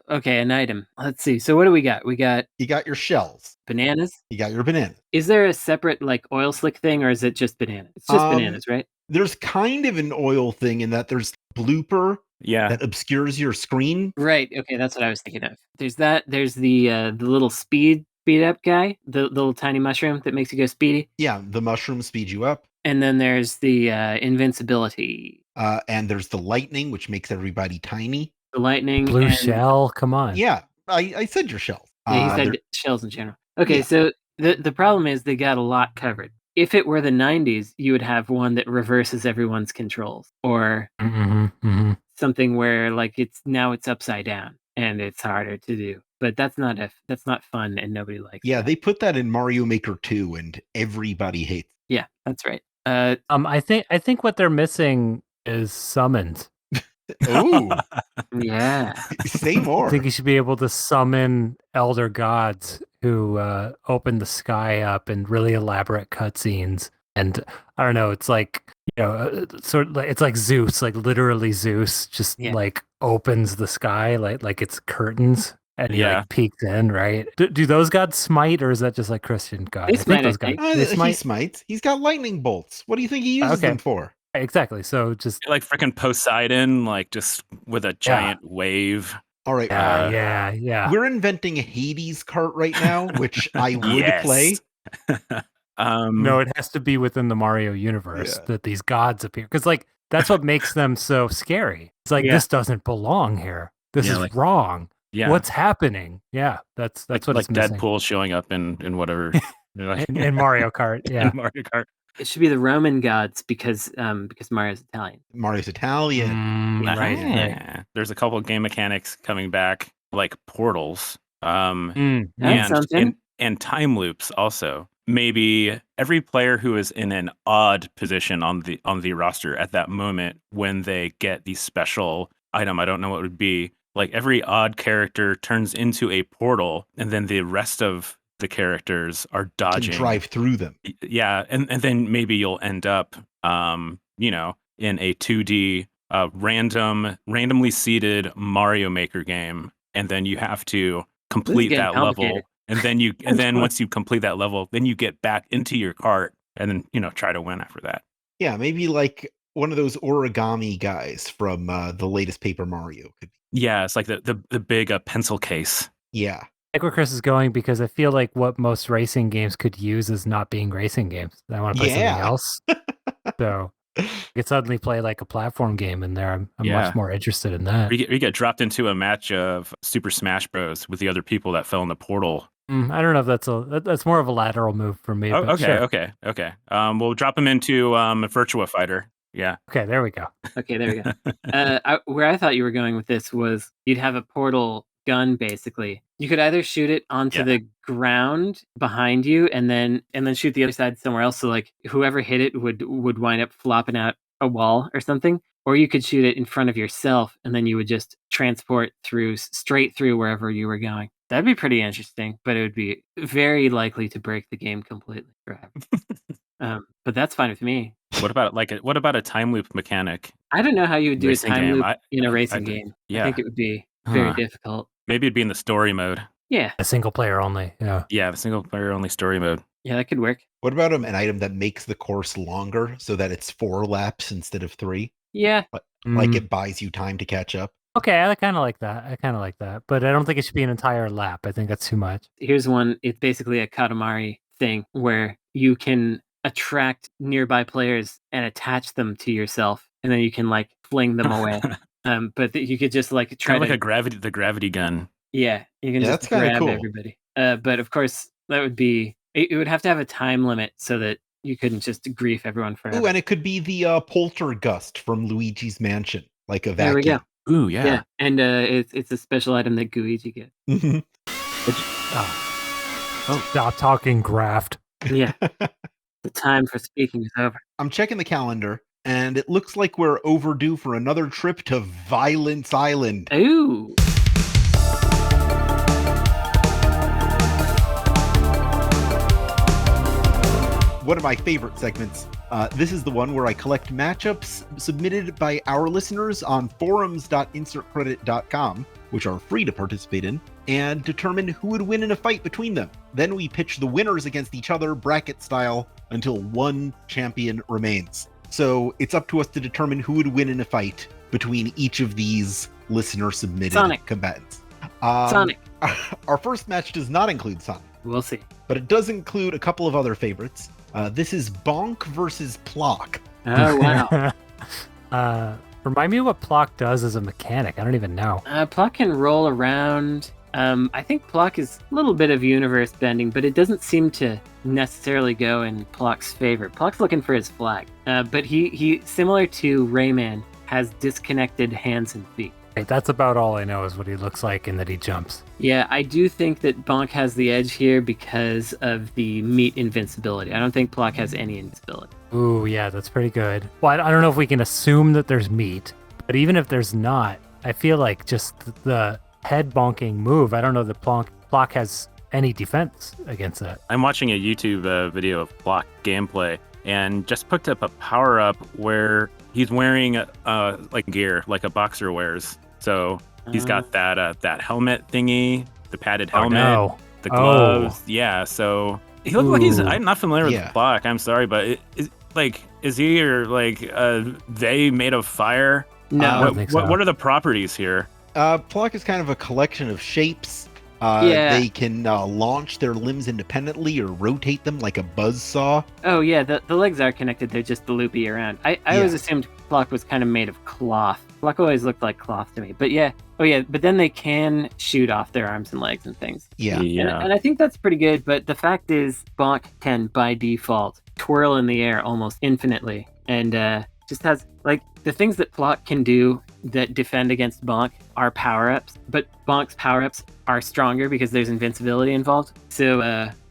Okay, an item. Let's see. So what do we got? You got your shells. Bananas? You got your bananas. Is there a separate oil slick thing or is it just bananas? It's just bananas, right? There's kind of an oil thing in that there's blooper that obscures your screen. Right. Okay, that's what I was thinking of. There's that. There's the little speed up guy, the little tiny mushroom that makes you go speedy. Yeah, the mushroom speeds you up. And then there's the invincibility. And there's the lightning, which makes everybody tiny. The lightning. Blue and, shell. Come on. Yeah, I said your shells. Yeah, he said They're- shells in general. Okay, Yeah. so the problem is they got a lot covered. If it were the 90s, you would have one that reverses everyone's controls, or something where like it's upside down and it's harder to do. But that's not fun, and nobody likes. Yeah, that. they put that in Mario Maker 2, and everybody hates. Yeah, that's right. I think what they're missing is summons. Ooh, Yeah. say more. I think you should be able to summon elder gods who open the sky up in really elaborate cutscenes. And I don't know, it's like, sort of it's like Zeus, like literally Zeus just like opens the sky like it's curtains. And he like peeks in, right? Do those gods smite, or is that just like Christian gods? They smite, those gods. They smite. He smites. He's got lightning bolts. What do you think he uses them for? Exactly. So just like freaking Poseidon, like just with a giant wave. All right. Yeah. We're inventing a Hades cart right now, which I would play. No, it has to be within the Mario universe that these gods appear, because like that's what makes them so scary. It's like this doesn't belong here. This is like, wrong. Yeah, what's happening? Yeah, that's what like it's missing. Deadpool showing up in whatever in Mario Kart. Yeah, in Mario Kart. It should be the Roman gods because Mario's Italian. Mario's Italian. Right. There's a couple of game mechanics coming back, like portals, and time loops also. Maybe every player who is in an odd position on the roster at that moment when they get the special item, I don't know what it would be. Like every odd character turns into a portal, and then the rest of the characters are dodging. To drive through them. Yeah, and then maybe you'll end up, in a 2D randomly seeded Mario Maker game, and then you have to complete that level. And then once you complete that level, then you get back into your cart and then try to win after that. Yeah, maybe like one of those origami guys from the latest Paper Mario. Yeah, it's like the big pencil case. Yeah. I like where Chris is going, because I feel like what most racing games could use is not being racing games. I want to play something else. So I could suddenly play like a platform game in there. I'm much more interested in that. You get dropped into a match of Super Smash Bros. With the other people that fell in the portal. I don't know if that's more of a lateral move for me. Oh, but sure. Okay. We'll drop him into Virtua Fighter. Yeah. Okay, there we go. Okay, there we go. Where I thought you were going with this was you'd have a portal gun, basically. You could either shoot it onto the ground behind you and then shoot the other side somewhere else. So like whoever hit it would wind up flopping out a wall or something. Or you could shoot it in front of yourself, and then you would just transport straight through wherever you were going. That'd be pretty interesting, but it would be very likely to break the game completely. But that's fine with me. What about a time loop mechanic? I don't know how you would do a Racing time game. loop in a racing game. Yeah. I think it would be very difficult. Maybe it'd be in the story mode. Yeah. A single player only. Yeah. Yeah, the single player only story mode. Yeah, that could work. What about an item that makes the course longer so that it's 4 laps instead of 3? Yeah. Like it buys you time to catch up. Okay, I kind of like that. But I don't think it should be an entire lap. I think that's too much. Here's one. It's basically a Katamari thing where you can attract nearby players and attach them to yourself, and then you can like fling them away. But you could just like try like the gravity gun. Yeah, you can just grab everybody. But of course, that would be. It would have to have a time limit so that you couldn't just grief everyone forever. Ooh, and it could be the Poltergust from Luigi's Mansion, like a vacuum. There we go. Ooh, yeah. And it's a special item that Luigi gets. Mm-hmm. Stop talking, Graft. Yeah. The time for speaking is over. I'm checking the calendar, and it looks like we're overdue for another trip to Violence Island. Ooh. One of my favorite segments. This is the one where I collect matchups submitted by our listeners on forums.insertcredit.com, which are free to participate in, and determine who would win in a fight between them. Then we pitch the winners against each other, bracket style, until one champion remains. So it's up to us to determine who would win in a fight between each of these listener-submitted combatants. Sonic. Our first match does not include Sonic. We'll see. But it does include a couple of other favorites. This is Bonk versus Plock. Oh, wow. Remind me what Plock does as a mechanic. I don't even know. Plock can roll around. I think Plock is a little bit of universe bending, but it doesn't seem to necessarily go in Plock's favor. Plock's looking for his flag, but he similar to Rayman, has disconnected hands and feet. Right, that's about all I know is what he looks like and that he jumps. Yeah, I do think that Bonk has the edge here because of the meat invincibility. I don't think Plock has any invincibility. Ooh, yeah, that's pretty good. Well, I don't know if we can assume that there's meat, but even if there's not, I feel like just the head bonking move, I don't know that Plock has any defense against that. I'm watching a YouTube video of Block gameplay and just picked up a power up where he's wearing like gear, like a boxer wears. So he's got that helmet thingy, the padded helmet, the gloves. Yeah, so he looks like he's. I'm not familiar with Block. I'm sorry, but is he or they made of fire? No, I don't think so. What are the properties here? Plock is kind of a collection of shapes. They can launch their limbs independently or rotate them like a buzzsaw. Oh yeah, the legs are connected. They're just the loopy around. I always assumed Plock was kind of made of cloth. Plock always looked like cloth to me. But yeah, but then they can shoot off their arms and legs and things. Yeah. And I think that's pretty good. But the fact is, Bonk can by default twirl in the air almost infinitely, and just has the things that Plock can do that defend against Bonk are power-ups, but Bonk's power-ups are stronger because there's invincibility involved. So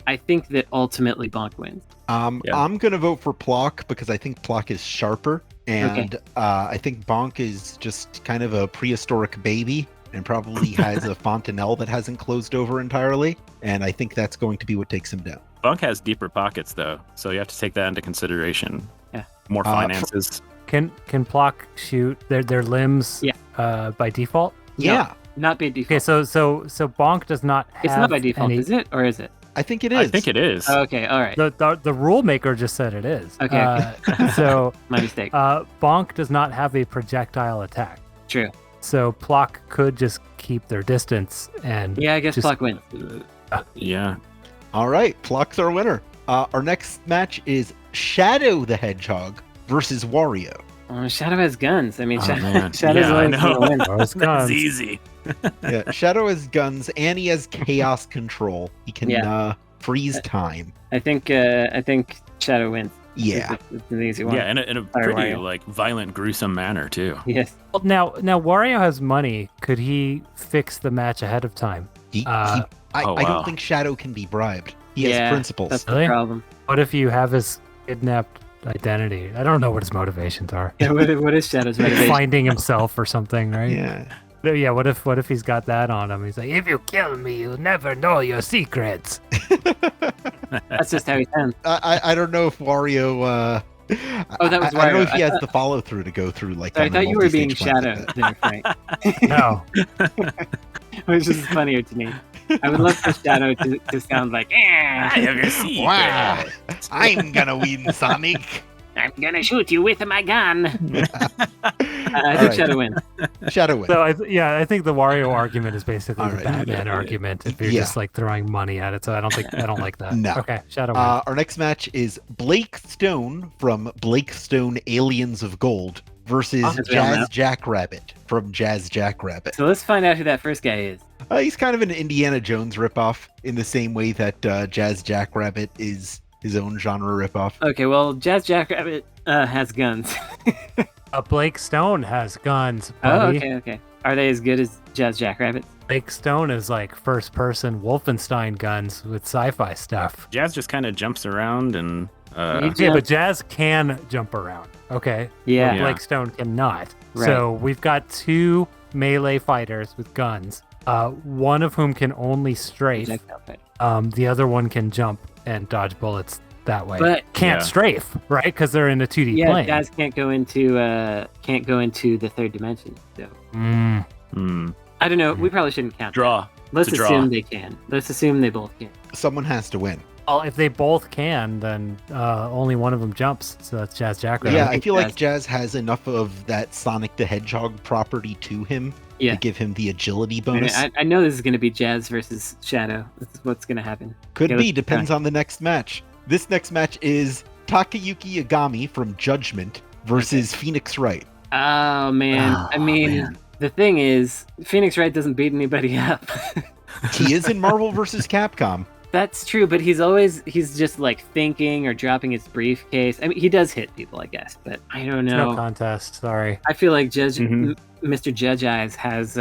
I think that ultimately Bonk wins. I'm going to vote for Plock because I think Plock is sharper, and I think Bonk is just kind of a prehistoric baby and probably has a fontanelle that hasn't closed over entirely, and I think that's going to be what takes him down. Bonk has deeper pockets, though, so you have to take that into consideration. Yeah. More finances. Can Plock shoot their limbs by default? Yeah. No, not by default. Okay, so Bonk does not have It's not by default, any... is it? Or is it? I think it is. I think it is. Okay, all right. The rule maker just said it is. Okay. So My mistake. Bonk does not have a projectile attack. True. So Plock could just keep their distance and Yeah, I guess just- Plock wins. Yeah. All right, Plock's our winner. Our next match is Shadow the Hedgehog versus Wario. Shadow has guns. I mean, man. Shadow's Yeah, I always know. going to win. Those That's guns. easy. Yeah, Shadow has guns and he has chaos control. He can freeze time. I think Shadow wins. Yeah. It's an easy one. Yeah, in a Sorry, pretty Wario. violent, gruesome manner too. Yes. Well, now Wario has money. Could he fix the match ahead of time? I wow. don't think Shadow can be bribed. He has principles. That's Really? the problem. What if you have his kidnapped identity? I don't know what his motivations are. Yeah, what is Shadow's motivation? Finding himself or something, right? Yeah. Yeah, what if he's got that on him? He's like, if you kill me, you'll never know your secrets. That's just how he sounds. I don't know if Wario. Oh, that was I don't know Wario. if he has the follow through to go through like. I on a thought you were being multi-stage plan Shadow like that. there, Frank. No. Which is funnier to me. I would love for Shadow to sound like, I have your secret. Wow, I'm gonna win, Sonic. I'm gonna shoot you with my gun. I think right. Shadow wins. Shadow wins. So I think the Wario argument is basically All the right. Batman argument. If you're just like throwing money at it, so I don't like that. No. Okay, Shadow wins. Our next match is Blake Stone from Blake Stone Aliens of Gold versus As we all know. Jazz Jackrabbit from Jazz Jackrabbit. So let's find out who that first guy is. He's kind of an Indiana Jones ripoff in the same way that Jazz Jackrabbit is his own genre ripoff. Okay, well, Jazz Jackrabbit has guns. Blake Stone has guns, Oh, buddy. okay. Are they as good as Jazz Jackrabbit? Blake Stone is like first-person Wolfenstein guns with sci-fi stuff. Jazz just kind of jumps around and. Okay, but Jazz can jump around. Okay. Yeah. But Blake Stone cannot. Right. So we've got two melee fighters with guns. One of whom can only strafe. The other one can jump and dodge bullets that way. But can't strafe, right? Because they're in a 2D plane. Jazz can't go into the third dimension. So I don't know. We probably shouldn't count. Draw. Let's It's a assume draw. they can. Let's assume they both can. Someone has to win. Well, if they both can, then only one of them jumps. So that's Jazz Jackrabbit. Yeah, I feel like Jazz has enough of that Sonic the Hedgehog property to him to give him the agility bonus. I know this is going to be Jazz versus Shadow. This is what's going to happen. Could be, depends on the next match. This next match is Takayuki Yagami from Judgment versus Phoenix Wright. Oh man, Oh, I mean, man. the thing is, Phoenix Wright doesn't beat anybody up. He is in Marvel vs. Capcom. That's true, but he's just like thinking or dropping his briefcase. I mean, he does hit people, I guess, but I don't No know. contest. Sorry. I feel like Mhm. Mr. Judge Eyes has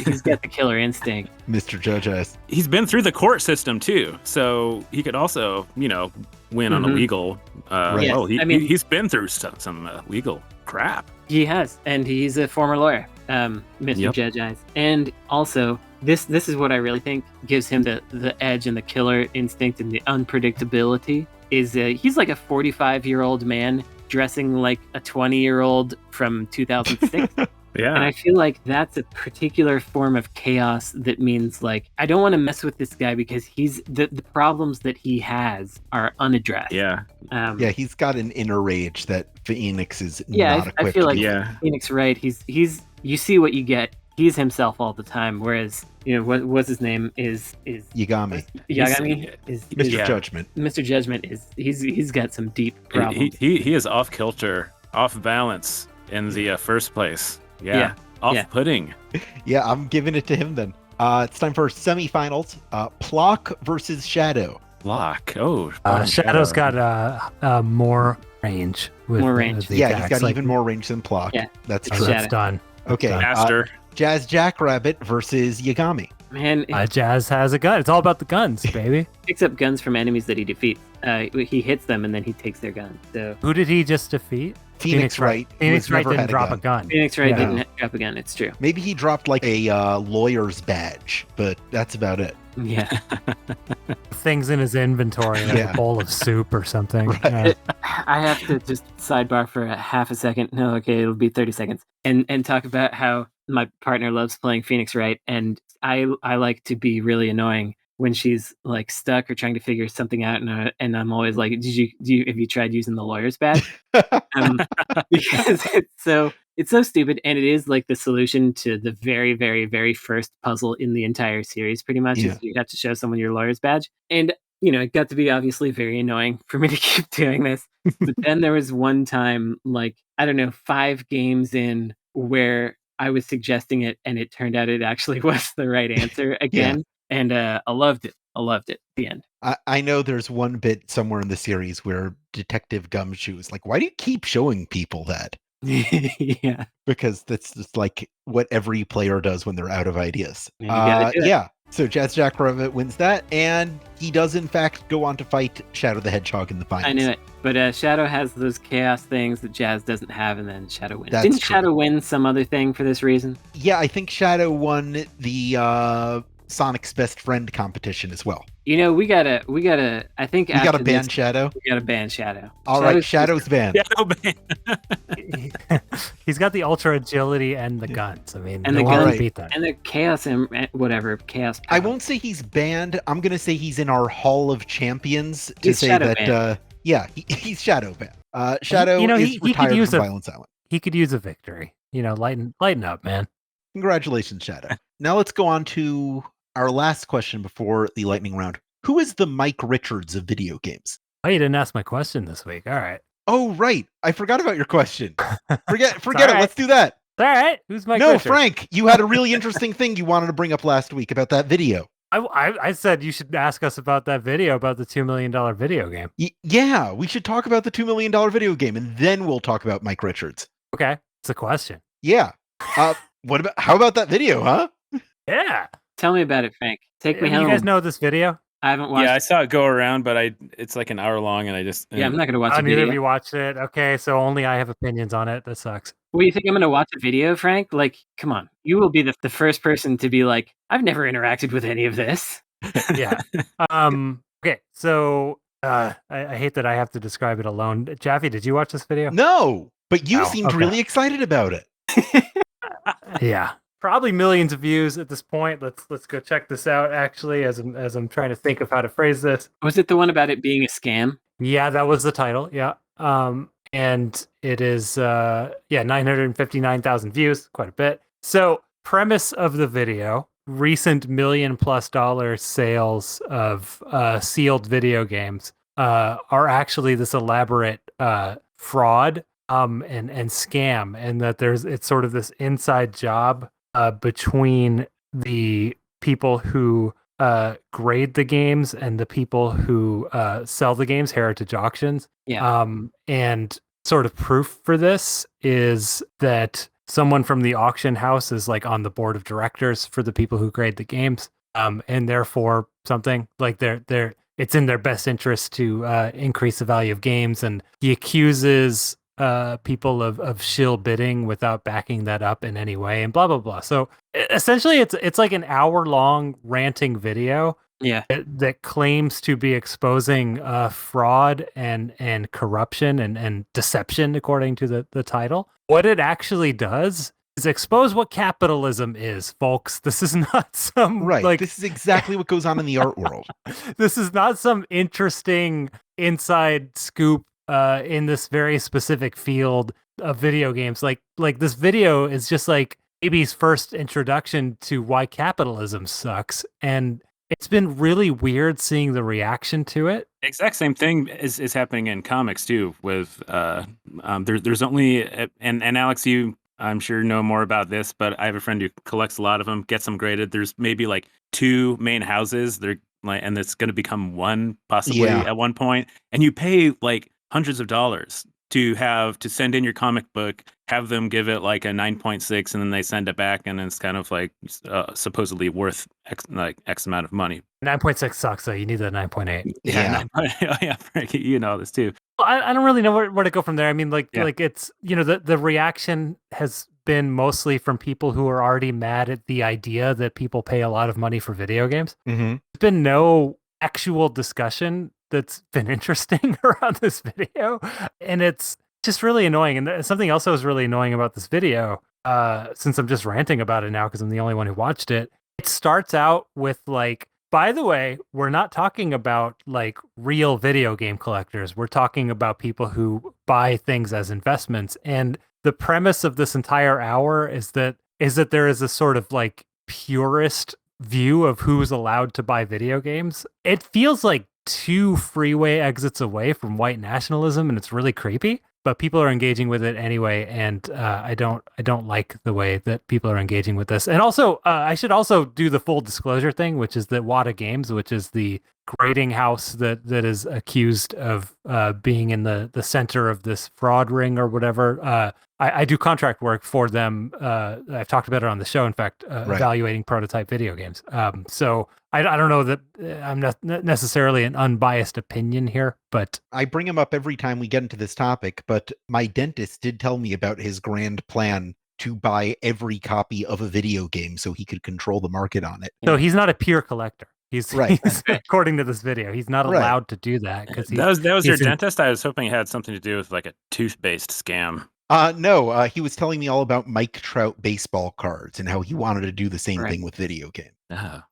he's got the killer instinct. Mr. Judge Eyes. He's been through the court system too, so he could also, win on a Mhm. legal. Right. Yes, Well, I mean- he's been through some legal crap. He has, and he's a former lawyer, Mr. Yep. Judge Eyes. And also, this is what I really think gives him the edge and the killer instinct and the unpredictability. Is he's like a 45-year-old man dressing like a 20-year-old from 2006. Yeah. And I feel like that's a particular form of chaos that means like I don't want to mess with this guy because he's the problems that he has are unaddressed. yeah. Yeah, he's got an inner rage that Phoenix is Yeah, not I equipped feel like with. Yeah. Phoenix Wright, he's you see what you get. He's himself all the time, whereas what's his name is Yagami. Yagami is Mr. Yeah. Judgment. Mr. Judgment is he's got some deep problems. He is off kilter, off balance in the first place. Yeah. Off-putting. Yeah, I'm giving it to him then. It's time for semifinals. Plock versus Shadow. Lock. Oh. Shadow's got more range. With More range. with the Yeah, he's attacks. got even more range than Plock. Yeah, That's it's true. Shadow. That's done. Okay. Master. Jazz Jackrabbit versus Yagami. Man, Jazz has a gun. It's all about the guns, baby. he picks up guns from enemies that he defeats. He hits them and then he takes their guns. So Who did he just defeat? Phoenix Wright. who Phoenix has Wright never didn't had drop gun. a gun. Phoenix Wright Yeah. didn't drop a gun. It's true. Maybe he dropped like a lawyer's badge, but that's about it. Yeah. Things in his inventory, like Yeah. a bowl of soup or something. Right. Yeah. I have to just sidebar for a half a second. No, okay, it'll be 30 seconds. And talk about how my partner loves playing Phoenix Wright, and I like to be really annoying when she's like stuck or trying to figure something out, and I'm always like, have you tried using the lawyer's badge? Because it's so stupid, and it is like the solution to the very, very, very first puzzle in the entire series. Pretty much, Yeah. is you have to show someone your lawyer's badge, and it got to be obviously very annoying for me to keep doing this. But then there was one time, like I don't know, 5 games in, where I was suggesting it, and it turned out it actually was the right answer again, and I loved it. I loved it. The end. I know there's one bit somewhere in the series where Detective Gumshoe is like, why do you keep showing people that? Yeah. Because that's just like what every player does when they're out of ideas. Yeah, you gotta do it. Yeah. So Jazz Jackrabbit wins that, and he does in fact go on to fight Shadow the Hedgehog in the finals. I knew it. But Shadow has those chaos things that Jazz doesn't have, and then Shadow wins. That's Didn't true. Shadow win some other thing for this reason? Yeah, I think Shadow won the Sonic's Best Friend competition as well. We gotta. I think We after gotta ban this, Shadow. we gotta ban Shadow. All right, Shadow's banned. Yeah, no ban. He's got the ultra agility and the guns. I mean, And no the one gun- can beat that. and the chaos and whatever chaos. I power. won't say he's banned. I'm gonna say he's in our Hall of Champions to He's say shadow that. banned. Yeah, he's Shadow banned. Shadow he is could retired use from a- Violent Silent. He could use a victory. Lighten up, man. Congratulations, Shadow. Now let's go on to our last question before the lightning round. Who is the Mike Richards of video games? Oh, you didn't ask my question this week. All right. Oh, right. I forgot about your question. Forget all it. right. Let's do that. All right. Who's Mike No, Richards? Frank, you had a really interesting thing you wanted to bring up last week about that video. I said you should ask us about that video about the $2 million video game. Yeah, we should talk about the $2 million video game, and then we'll talk about Mike Richards. Okay. It's a question. Yeah. How about that video, huh? Yeah. Tell me about it, Frank. Take me You home. guys know this video? I haven't watched. Yeah, I saw it go around, but it's like an hour long, and I just Yeah, I'm not gonna watch Oh, a neither of video. you watched it. Okay, so only I have opinions on it. That sucks. Well, you think I'm gonna watch a video, Frank? Like, come on. You will be the first person to be like, I've never interacted with any of this. Yeah. Okay, so I hate that I have to describe it alone. Jaffe, did you watch this video? No, but you Oh, seemed okay. really excited about it. Yeah. Probably millions of views at this point. Let's go check this out actually as I'm trying to think of how to phrase this. Was it the one about it being a scam? Yeah, that was the title. Yeah. And it is 959,000 views, quite a bit. So, premise of the video, recent $1 million+ sales of sealed video games are actually this elaborate fraud and scam, and that it's sort of this inside job between the people who grade the games and the people who sell the games, heritage auctions. Yeah. And sort of proof for this is that someone from the auction house is like on the board of directors for the people who grade the games. And therefore something like it's in their best interest to increase the value of games. And he accuses people of shill bidding without backing that up in any way, and blah blah blah. So essentially, it's like an hour-long ranting video. Yeah. That claims to be exposing fraud and corruption and deception, according to the title. What it actually does is expose what capitalism is, folks. This is not some This is exactly what goes on in the art world. This is not some interesting inside scoop in this very specific field of video games. Like this video is just like AB's first introduction to why capitalism sucks, and it's been really weird seeing the reaction to it. Exact same thing is happening in comics too. With there's only and Alex, you I'm sure know more about this, but I have a friend who collects a lot of them, gets them graded. There's maybe like 2 main houses. They're like, and it's going to become one possibly at one point, and you pay like hundreds of dollars to send in your comic book, have them give it like a 9.6, and then they send it back, and it's kind of like supposedly worth X amount of money. 9.6 sucks, though. You need that 9.8. Yeah, yeah, Frank, you know this too. I don't really know where to go from there. I mean, like it's, the reaction has been mostly from people who are already mad at the idea that people pay a lot of money for video games. Mm-hmm. There's been no actual discussion that's been interesting around this video, and it's just really annoying. And something else that was really annoying about this video, since I'm just ranting about it now because I'm the only one who watched it, it starts out with like, by the way, we're not talking about like real video game collectors. We're talking about people who buy things as investments. And the premise of this entire hour is that there is a sort of like purist view of who's allowed to buy video games. It feels like 2 freeway exits away from white nationalism, and it's really creepy. But people are engaging with it anyway, and I don't like the way that people are engaging with this. And also, I should also do the full disclosure thing, which is that Wata Games, which is the grading house that is accused of being in the center of this fraud ring or whatever. I do contract work for them. I've talked about it on the show, in fact, evaluating prototype video games. So I don't know that I'm not necessarily an unbiased opinion here, but I bring him up every time we get into this topic, but my dentist did tell me about his grand plan to buy every copy of a video game so he could control the market on it. So he's not a pure collector. He's right. According to this video, he's not allowed to do that. Because that was your dentist? I was hoping it had something to do with like a tooth-based scam. No, he was telling me all about Mike Trout baseball cards and how he wanted to do the same thing with video games.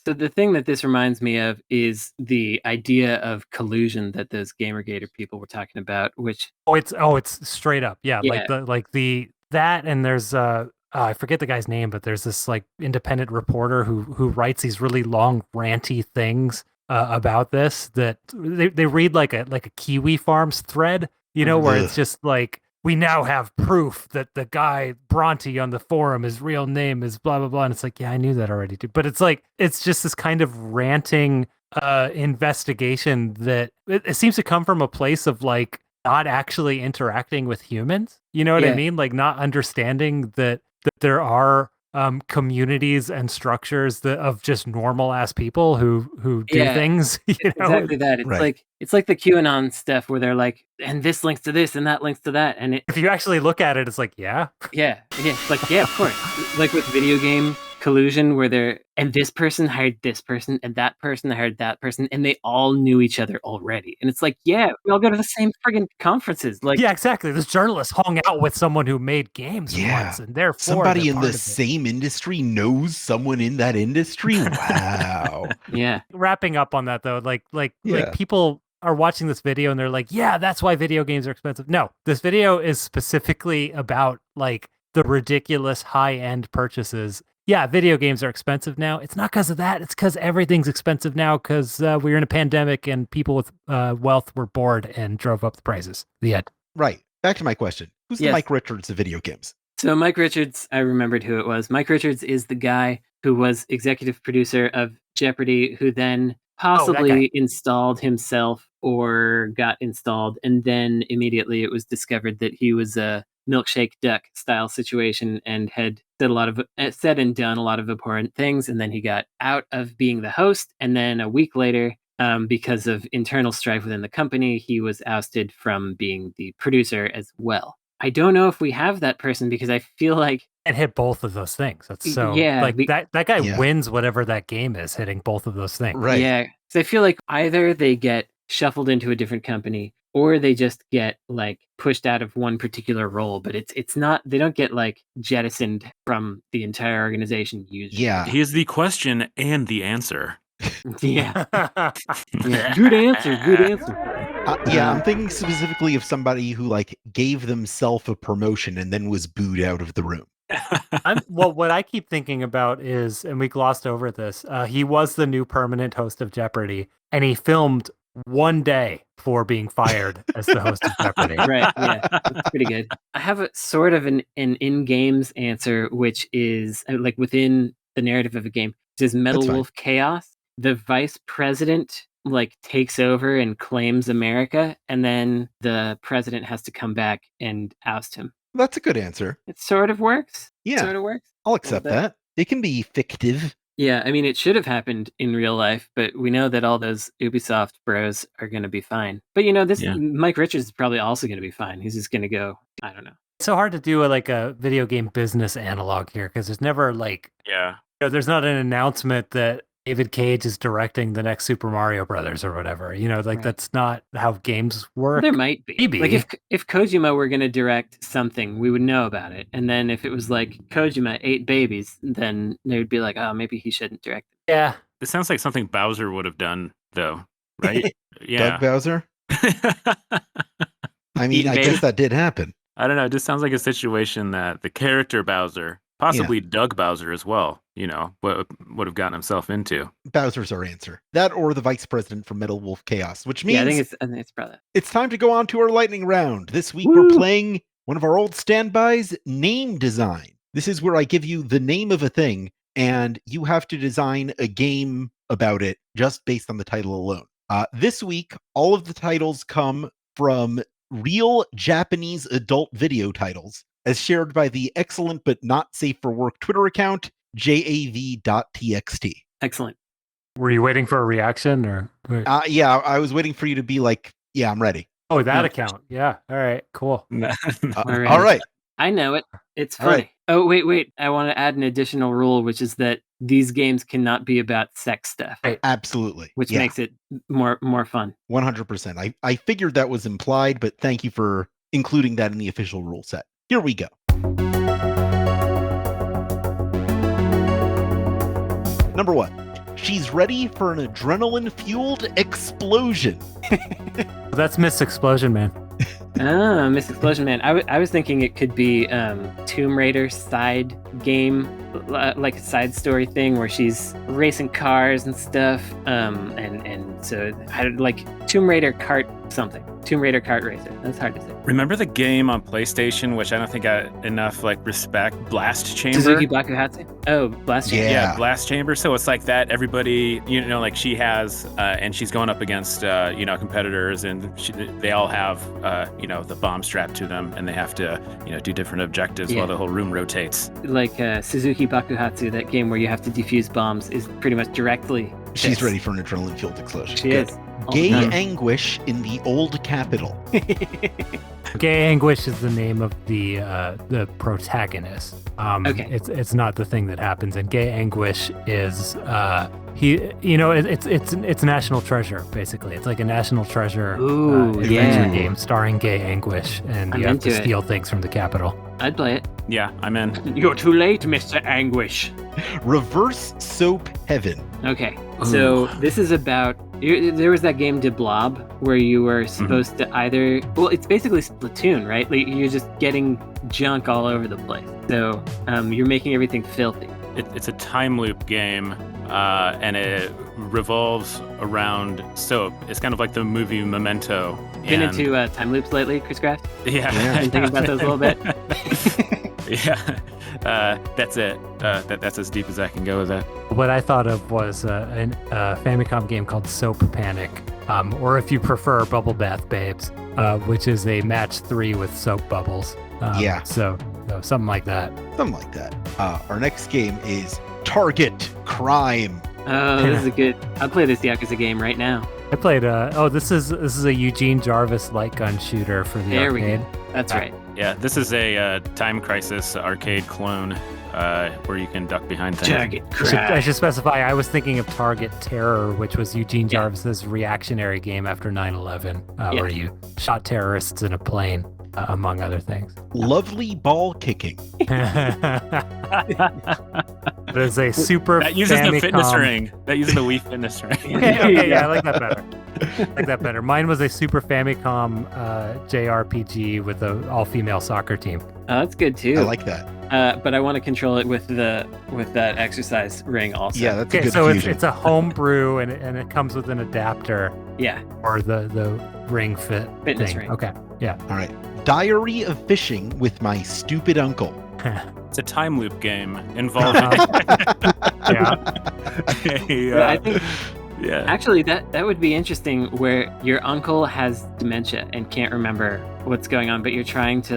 So the thing that this reminds me of is the idea of collusion that those Gamergator people were talking about, which it's straight up, that, and there's I forget the guy's name, but there's this like independent reporter who writes these really long ranty things about this that they read like a Kiwi Farms thread, where it's just like, we now have proof that the guy Bronte on the forum, his real name is blah, blah, blah. And it's like, yeah, I knew that already, too. But it's like, it's just this kind of ranting investigation that it seems to come from a place of like not actually interacting with humans. You know what I mean? Like not understanding that there are communities and structures of just normal ass people who do things. Exactly that. It's like the QAnon stuff where they're like, and this links to this and that links to that, and if you actually look at it, it's like, it's like, of course. Like with video game collusion, where and this person hired this person and that person hired that person, and they all knew each other already, and it's like, we all go to the same friggin' conferences. Like, exactly. This journalist hung out with someone who made games once, and therefore somebody in the same industry knows someone in that industry. Wow. Wrapping up on that though, like people are watching this video and they're like, that's why video games are expensive. No, this video is specifically about like the ridiculous high-end purchases. Video games are expensive now. It's not because of that. It's because everything's expensive now because we're in a pandemic and people with wealth were bored and drove up the prices. The end. Right. Back to my question. Who's the Yes. Mike Richards of video games? So Mike Richards, I remembered who it was. Mike Richards is the guy who was executive producer of Jeopardy, who then possibly installed himself or got installed, and then immediately it was discovered that he was a milkshake duck style situation and had said and done a lot of abhorrent things, and then he got out of being the host, and then a week later, because of internal strife within the company, he was ousted from being the producer as well. I don't know if we have that person because I feel like And hit both of those things. That's so that guy wins whatever that game is, hitting both of those things. Right. Yeah. So I feel like either they get shuffled into a different company or they just get like pushed out of one particular role, but it's not, they don't get like jettisoned from the entire organization usually. Yeah. He is the question and the answer. Yeah. Yeah. Good answer. Good answer. I'm thinking specifically of somebody who like gave themselves a promotion and then was booed out of the room. Well, what I keep thinking about is, and we glossed over this, he was the new permanent host of Jeopardy, and he filmed one day before being fired as the host of Jeopardy. Right, yeah, that's pretty good. I have a sort of an in-games answer, which is like within the narrative of a game, which is Metal Wolf Chaos. The vice president like takes over and claims America, and then the president has to come back and oust him. That's a good answer. It sort of works. Yeah. Sort of works. I'll accept that. It can be fictive. Yeah, I mean, it should have happened in real life, but we know that all those Ubisoft bros are going to be fine. But Mike Richards is probably also going to be fine. He's just going to go, I don't know. It's so hard to do a video game business analog here because there's never there's not an announcement that David Cage is directing the next Super Mario Brothers or whatever. That's not how games work. Well, there might be. Maybe. Like if Kojima were going to direct something, we would know about it. And then if it was like Kojima ate babies, then they would be like, oh, maybe he shouldn't direct it. Yeah. This sounds like something Bowser would have done, though, right? Yeah. Doug Bowser? I mean, I guess that did happen. I don't know. It just sounds like a situation that the character Bowser, possibly Doug Bowser as well, would have gotten himself into. Bowser's our answer. That or the vice president from Metal Wolf Chaos, which means I think it's probably. It's time to go on to our lightning round. This week we're playing one of our old standbys, name design. This is where I give you the name of a thing, and you have to design a game about it just based on the title alone. This week, all of the titles come from real Japanese adult video titles, as shared by the excellent but not safe for work Twitter account, jav.txt. Excellent. Were you waiting for a reaction or? Yeah, I was waiting for you to be like, yeah, I'm ready. Oh, that account. Yeah. All right, cool. All right. I know it. It's funny. Right. Oh, wait. I want to add an additional rule, which is that these games cannot be about sex stuff. Right. Absolutely. Which makes it more fun. 100%. I figured that was implied, but thank you for including that in the official rule set. Here we go. Number 1. She's ready for an adrenaline-fueled explosion. That's Miss Explosion Man. Miss Explosion Man. I was thinking it could be Tomb Raider side game, like a side story thing where she's racing cars and stuff. And so I like Tomb Raider kart something. Tomb Raider kart racer. That's hard to say. Remember the game on PlayStation, which I don't think got enough respect, Blast Chamber? Suzuki Bakuhatsu? Oh, Blast Chamber. Yeah, Blast Chamber. So it's like that. Everybody, she has, and she's going up against, competitors, and they all have, the bomb strapped to them, and they have to, do different objectives while the whole room rotates. Like Suzuki Bakuhatsu, that game where you have to defuse bombs, is pretty much directly. She's ready for an adrenaline-fueled explosion. She is. Gay anguish in the old capital. Gay anguish is the name of the protagonist. Okay. It's not the thing that happens. And gay anguish is it's national treasure basically. It's like a national treasure adventure game starring gay anguish, and you have to steal things from the capital. I'd play it. Yeah, I'm in. You're too late, Mr. Anguish. Reverse soap heaven. Okay, so this is about. There was that game De Blob where you were supposed to either. Well, it's basically Splatoon, right? Like you're just getting junk all over the place. So you're making everything filthy. it's a time loop game, and it revolves around soap. It's kind of like the movie Memento. Been into time loops lately, Chris Graft? Yeah. Been thinking about those a little bit? Yeah. That's it. That's as deep as I can go with that. What I thought of was a Famicom game called Soap Panic, or if you prefer, Bubble Bath Babes, which is a match 3 with soap bubbles. So something like that. Something like that. Our next game is Target Crime. Oh, this is a good... I'll play this Yakuza game right now. I played. This is a Eugene Jarvis light gun shooter for the There arcade. we go. That's right. Yeah, this is a Time Crisis arcade clone where you can duck behind things. Target I should specify, I was thinking of Target Terror, which was Eugene Jarvis's reactionary game after 9/11, where you shot terrorists in a plane, among other things. Lovely ball kicking. There's a super That uses the fitness Famicom- ring. That uses the Wii fitness ring. Okay, I like that better. Mine was a Super Famicom JRPG with an all-female soccer team. Oh, that's good too. I like that. But I want to control it with that exercise ring also. Yeah, that's a Okay, good so fusion. it's a home brew and it comes with an adapter Yeah. or the ring Fitness thing. ring. Okay, yeah. All right. Diary of Fishing with My Stupid Uncle. It's a time loop game involving Yeah. I think yeah. actually that would be interesting, where your uncle has dementia and can't remember what's going on, but you're trying to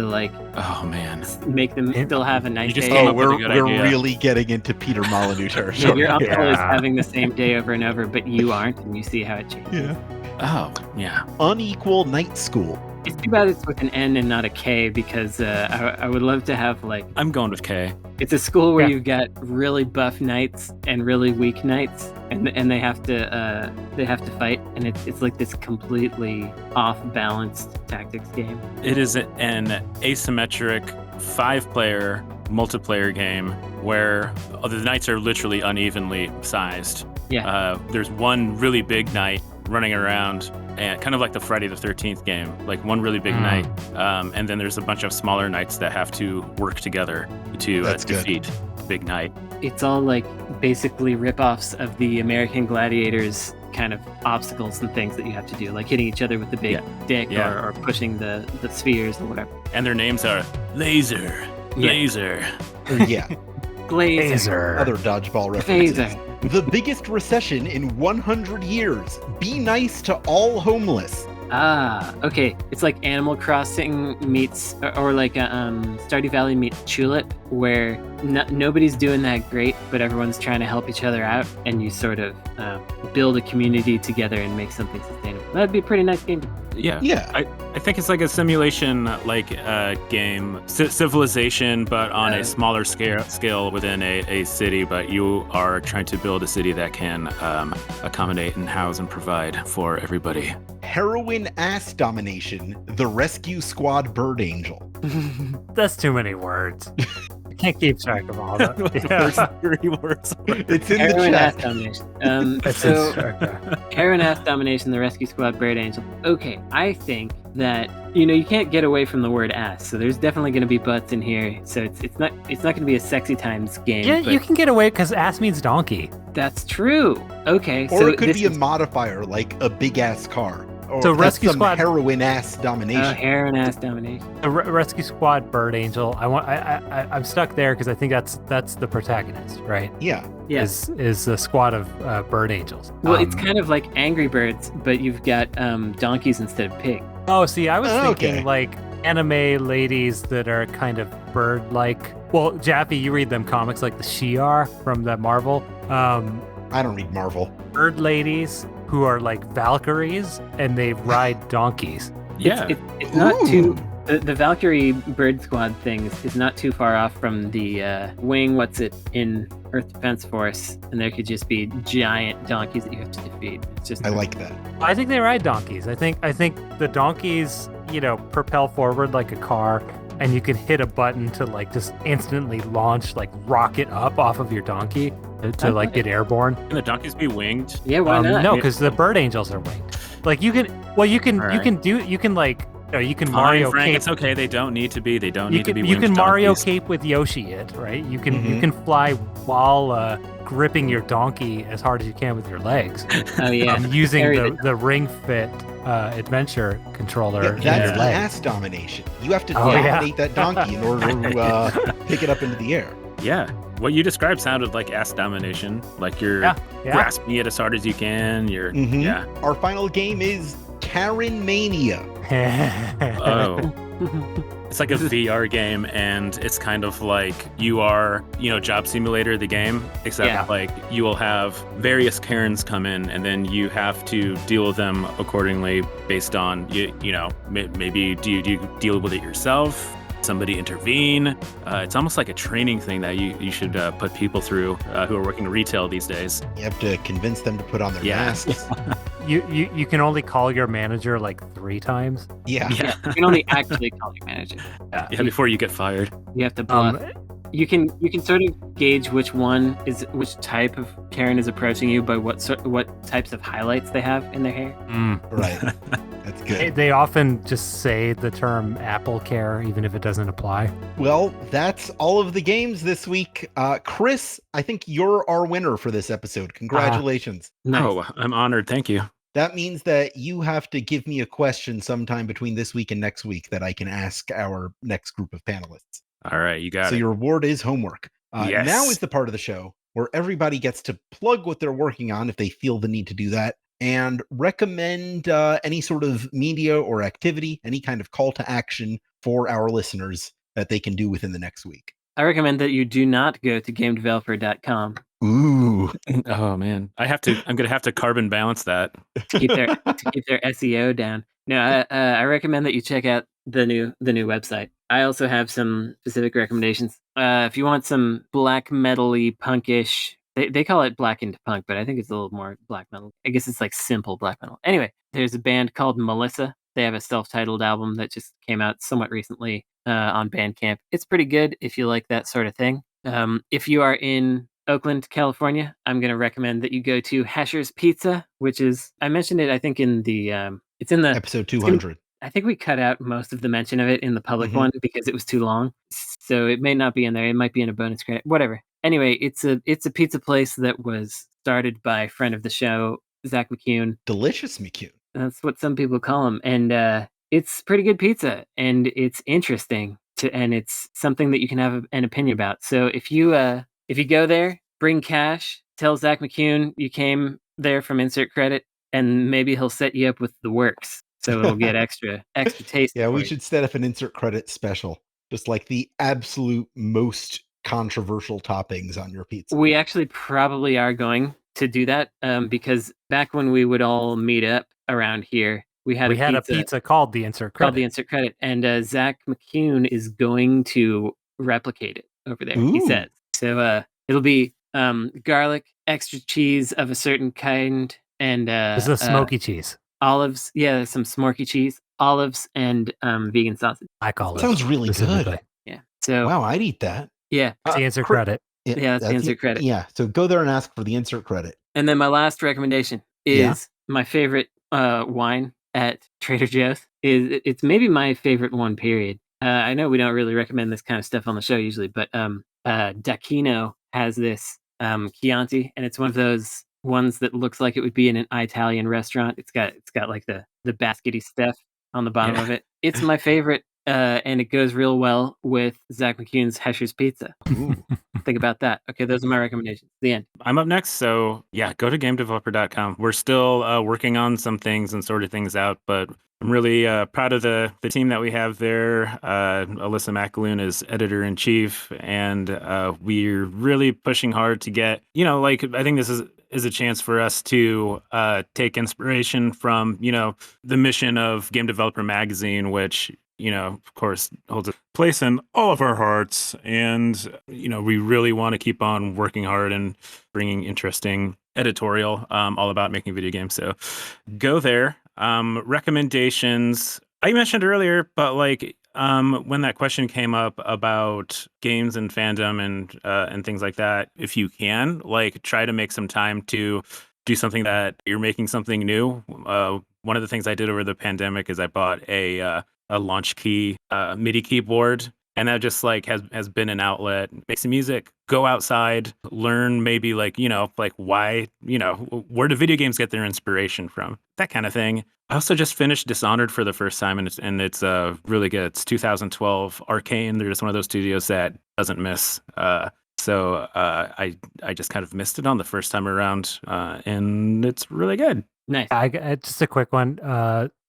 Oh man. make them still have a nice You just day. came Oh, up with we're a good idea. really getting into Peter Molyneux Yeah, territory. your uncle is Yeah. having the same day over and over, but you aren't, and you see how it changes. Yeah. Oh yeah. Unequal Night School. It's too bad it's with an N and not a K, because I would love to have I'm going with K. it's a school where Yeah. you've got really buff knights and really weak knights, and they have to fight, and it's like this completely off balanced tactics game. It is an asymmetric 5-player multiplayer game where the knights are literally unevenly sized. Yeah. There's one really big knight running around, and kind of like the Friday the 13th game, like one really big knight, and then there's a bunch of smaller knights that have to work together to That's good. defeat the big knight. It's all like basically rip-offs of the American Gladiators kind of obstacles and things that you have to do, like hitting each other with the big dick Yeah. or pushing the spheres or whatever. And their names are Laser, Laser. Yeah. Glazer. Other dodgeball references. Phaser. The biggest recession in 100 years. Be nice to all homeless. Ah, okay. It's like Animal Crossing meets, or like Stardew Valley meets Tulip, where nobody's doing that great, but everyone's trying to help each other out, and you sort of build a community together and make something sustainable. That'd be a pretty nice game. Yeah. Yeah. I think it's like a simulation game, Civilization, but on a smaller scale within a city, but you are trying to build a city that can accommodate and house and provide for everybody. Heroin ass domination. The Rescue Squad Bird Angel. That's too many words. I can't keep track of all that. The Yeah. first 3 words. It's in the Heroin ass chat. domination. That's So okay. Heroin ass domination, the Rescue Squad Bird Angel. Okay, I think that you can't get away from the word ass, so there's definitely going to be butts in here. So it's not going to be a sexy times game. Yeah, but you can get away because ass means donkey. That's true. Okay, Or so it could this be a is- modifier, like a big ass car. Or So that's Rescue some Squad- heroin ass domination. heroin ass domination. The Rescue Squad Bird Angel. I'm stuck there because I think that's the protagonist, right? Yeah. Yes. Is a squad of bird angels. Well, it's kind of like Angry Birds, but you've got donkeys instead of pigs. Oh, see, I was thinking Okay. like anime ladies that are kind of bird-like. Well, Jaffe, you read them comics like the Shi'ar from the Marvel. I don't read Marvel. Bird ladies who are like Valkyries and they ride donkeys. Yeah. It's not Ooh. too. The Valkyrie Bird Squad thing is not too far off from the Wing. What's it in Earth Defense Force? And there could just be giant donkeys that you have to defeat. It's just I like that. I think they ride donkeys. I think the donkeys, propel forward like a car, and you can hit a button to like just instantly launch, like rocket up off of your donkey to like get airborne. Can the donkeys be winged? Yeah, why not? No, because the bird angels are winged. Like you can No, you can Fine, Mario Frank, Cape. it's okay. They don't need to be. They don't need to be. You can winged Mario donkeys. Cape with Yoshi it, right? You can Mhm. you can fly while gripping your donkey as hard as you can with your legs. Oh yeah. Using Carry the Ring Fit adventure controller. Yeah, in that's your the legs. ass domination. You have to Oh, yeah. dominate that donkey in order to pick it up into the air. Yeah. What you described sounded like ass domination. Like you're Yeah. grasping it as hard as you can. You're Mhm. yeah. Our final game is Karen Mania. Oh. It's like a VR game, and it's kind of like you are, Job Simulator, the game, except Yeah. like you will have various Karens come in, and then you have to deal with them accordingly based on, maybe do you deal with it yourself? Somebody intervene. It's almost like a training thing that you should put people through who are working retail these days. You have to convince them to put on their Yeah. masks. You can only call your manager like 3 times. Yeah. Yeah, you can only actually call your manager. Yeah, before you get fired. You have to bluff. You can sort of gauge which type of Karen is approaching you by what types of highlights they have in their hair. Right. That's good. They often just say the term Apple Care, even if it doesn't apply. Well, that's all of the games this week. Kris, I think you're our winner for this episode. Congratulations. Nice. Oh, I'm honored. Thank you. That means that you have to give me a question sometime between this week and next week that I can ask our next group of panelists. All right, you got So it. your reward is homework. Yes. Now is the part of the show where everybody gets to plug what they're working on if they feel the need to do that, and recommend any sort of media or activity, any kind of call to action for our listeners that they can do within the next week. I recommend that you do not go to gamedeveloper.com Ooh. Oh man, I'm gonna have to carbon balance that. to keep their SEO down. No, I recommend that you check out the new website. I also have some specific recommendations. If you want some black metal-y punkish, they call it blackened punk, but I think it's a little more black metal. I guess it's like simple black metal. Anyway, there's a band called Melissa. They have a self-titled album that just came out somewhat recently on Bandcamp. It's pretty good if you like that sort of thing. If you are in Oakland, California, I'm going to recommend that you go to Hesher's Pizza, which is, I mentioned it, I think in the, it's in the Episode 200. I think we cut out most of the mention of it in the public one because it was too long. So it may not be in there. It might be in a bonus credit, whatever. Anyway, it's a pizza place that was started by a friend of the show, Zach McCune. Delicious McCune. That's what some people call him. And it's pretty good pizza, and it's interesting and it's something that you can have an opinion about. So if you go there, bring cash, tell Zach McCune you came there from insert credit, and maybe he'll set you up with the works. So it'll get extra taste. Yeah, for we you. should set up an insert credit special. Just like the absolute most controversial toppings on your pizza. We actually probably are going to do that because back when we would all meet up around here, we had a pizza called the Insert Credit. And Zach McCune is going to replicate it over there. Ooh. He says so. It'll be garlic, extra cheese of a certain kind, and This is a smoky cheese. olives. Yeah, there's some smoky cheese, olives, and vegan sausage. I call it. Sounds really specifically. good. Yeah. So Wow, I'd eat that. yeah. It's the Insert Cri- Credit. Yeah, that's the insert credit. Yeah, so go there and ask for the insert credit. And then my last recommendation is my favorite wine at Trader Joe's. It's maybe my favorite one, period. I know we don't really recommend this kind of stuff on the show usually, but Dacchino has this Chianti, and it's one of those ones that looks like it would be in an Italian restaurant. It's got like the baskety stuff on the bottom of it. It's my favorite, and it goes real well with Zach McCune's Hesher's Pizza. Think about that. Okay, those are my recommendations. The end. I'm up next, so yeah, go to gamedeveloper.com. We're still working on some things and sorting things out, but I'm really proud of the team that we have there. Alyssa McAloon is editor-in-chief, and we're really pushing hard to get, I think this is a chance for us to take inspiration from, the mission of Game Developer Magazine, which of course, holds a place in all of our hearts. And, we really want to keep on working hard and bringing interesting editorial all about making video games. So go there. Recommendations. I mentioned earlier, but when that question came up about games and fandom and things like that, if you can, try to make some time to do something that you're making something new. One of the things I did over the pandemic is I bought a a launch key MIDI keyboard. And that just like has been an outlet. Make some music, go outside, learn maybe like why, where do video games get their inspiration from? That kind of thing. I also just finished Dishonored for the first time, and it's really good. It's 2012 Arcane. They're just one of those studios that doesn't miss. So I just kind of missed it on the first time around, and it's really good. Nice. Just a quick one.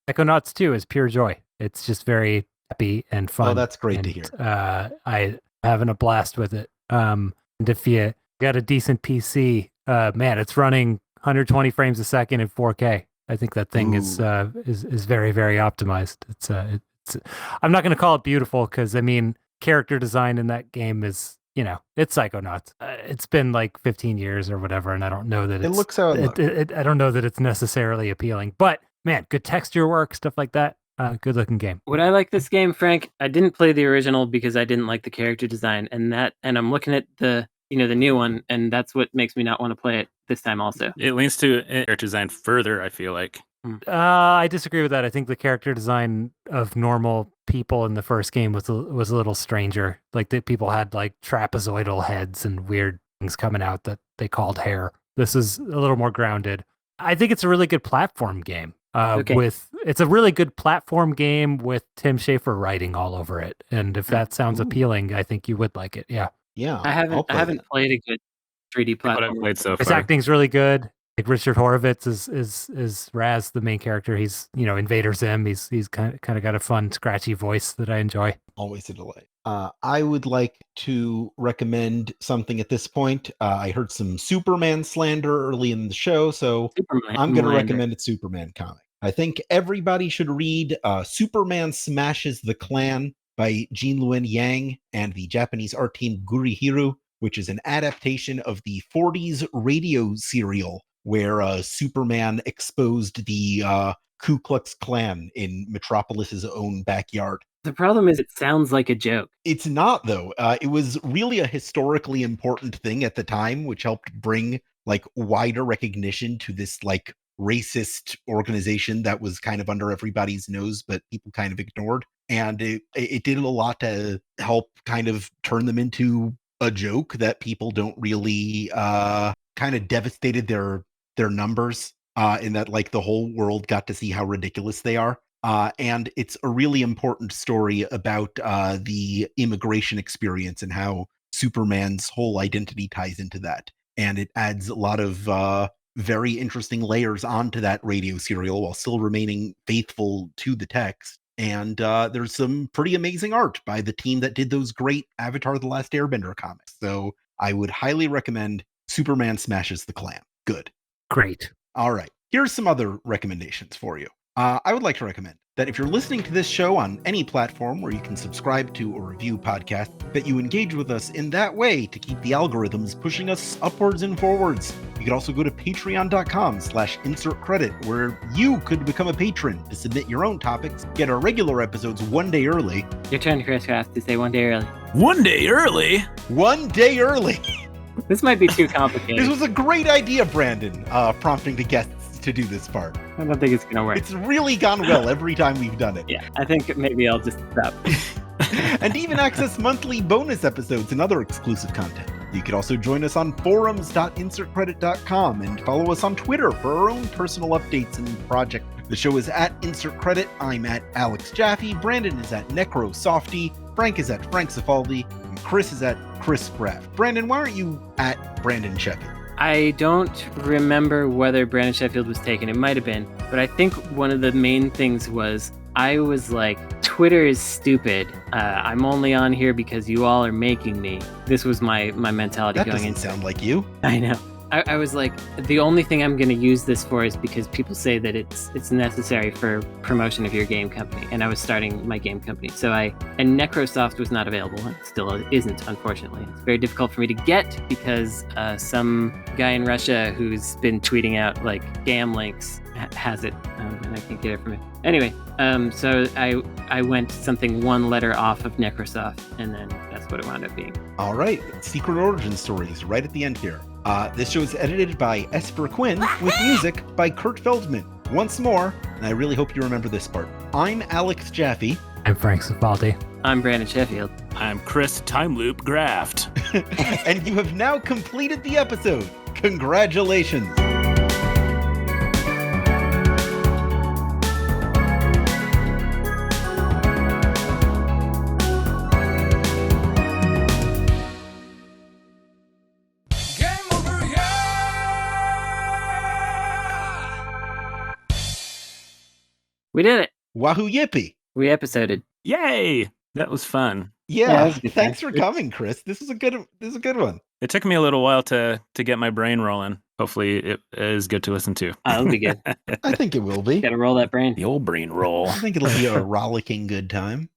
Psychonauts 2 is pure joy. It's just very happy and fun. Oh, that's great to hear. I having a blast with it. And if you got a decent PC, man, it's running 120 frames a second in 4K. I think that thing is very, very optimized. It's I'm not going to call it beautiful because I mean character design in that game is it's Psychonauts. It's been like 15 years or whatever, and I don't know that It looks how it looks. I don't know that it's necessarily appealing, but man, good texture work, stuff like that. Good looking game. Would I like this game, Frank? I didn't play the original because I didn't like the character design, and I'm looking at the the new one, and that's what makes me not want to play it this time also. It leans to character design further, I feel like. I disagree with that. I think the character design of normal people in the first game was a little stranger. Like the people had like trapezoidal heads and weird things coming out that they called hair. This is a little more grounded. I think it's a really good platform game. It's a really good platform game with Tim Schafer writing all over it. And if that sounds appealing, I think you would like it. Yeah. Yeah. I haven't played a good 3D platform. What I've played so His far. acting's really good. Like Richard Horvitz is Raz, the main character. He's Invader Zim. He's kind of got a fun, scratchy voice that I enjoy. Always a delight. I would like to recommend something at this point. I heard some Superman slander early in the show, so I'm going to recommend a Superman comic. I think everybody should read Superman Smashes the Klan by Jean Luen Yang and the Japanese art team Gurihiru, which is an adaptation of the 40s radio serial where Superman exposed the Ku Klux Klan in Metropolis's own backyard. The problem is it sounds like a joke. It's not, though. It was really a historically important thing at the time, which helped bring like wider recognition to this like racist organization that was kind of under everybody's nose, but people kind of ignored. And it did a lot to help kind of turn them into a joke that people don't really kind of devastated their numbers in that like the whole world got to see how ridiculous they are. And it's a really important story about the immigration experience and how Superman's whole identity ties into that. And it adds a lot of very interesting layers onto that radio serial while still remaining faithful to the text. And there's some pretty amazing art by the team that did those great Avatar: The Last Airbender comics. So I would highly recommend Superman Smashes the Klan. Good. Great. All right. Here's some other recommendations for you. I would like to recommend that if you're listening to this show on any platform where you can subscribe to or review podcasts, that you engage with us in that way to keep the algorithms pushing us upwards and forwards. You could also go to patreon.com/insertcredit, where you could become a patron to submit your own topics, get our regular episodes 1 day early. Your turn, Kris Graft, to say 1 day early. 1 day early? 1 day early! This might be too complicated. This was a great idea, Brandon, prompting the guests to do this part. I don't think it's going to work. It's really gone well every time we've done it. Yeah, I think maybe I'll just stop. And even access monthly bonus episodes and other exclusive content. You could also join us on forums.insertcredit.com and follow us on Twitter for our own personal updates and project. The show is at Insert Credit. I'm at Alex Jaffe. Brandon is at NecroSofty. Frank is at Frank Cifaldi. And Kris is at Kris Graft. Brandon, why aren't you at Brandon Sheffield? I don't remember whether Brandon Sheffield was taken. It might have been. But I think one of the main things was I was like, Twitter is stupid. I'm only on here because you all are making me. This was my mentality That going in. doesn't sound like you. I know. I was like, the only thing I'm going to use this for is because people say that it's necessary for promotion of your game company, and I was starting my game company. And Necrosoft was not available, and still isn't, unfortunately. It's very difficult for me to get because some guy in Russia who's been tweeting out like scam links has it, and I can't get it from it. Anyway, so I went something one letter off of Necrosoft, and then that's what it wound up being. All right, Secret Origin Stories right at the end here. This show is edited by Esper Quinn with music by Kurt Feldman. Once more, and I really hope you remember this part, I'm Alex Jaffe. I'm Frank Cifaldi. I'm Brandon Sheffield. I'm Kris Time Loop Graft. And you have now completed the episode. Congratulations. We did it. Wahoo yippee. We episoded. Yay! That was fun. Yeah, Yeah, that was a good thanks time. for coming, Kris. This is a good one. It took me a little while to get my brain rolling. Hopefully it is good to listen to. Oh, it'll be good. I think it will be. Gotta roll that brain. The old brain roll. I think it'll be a rollicking good time.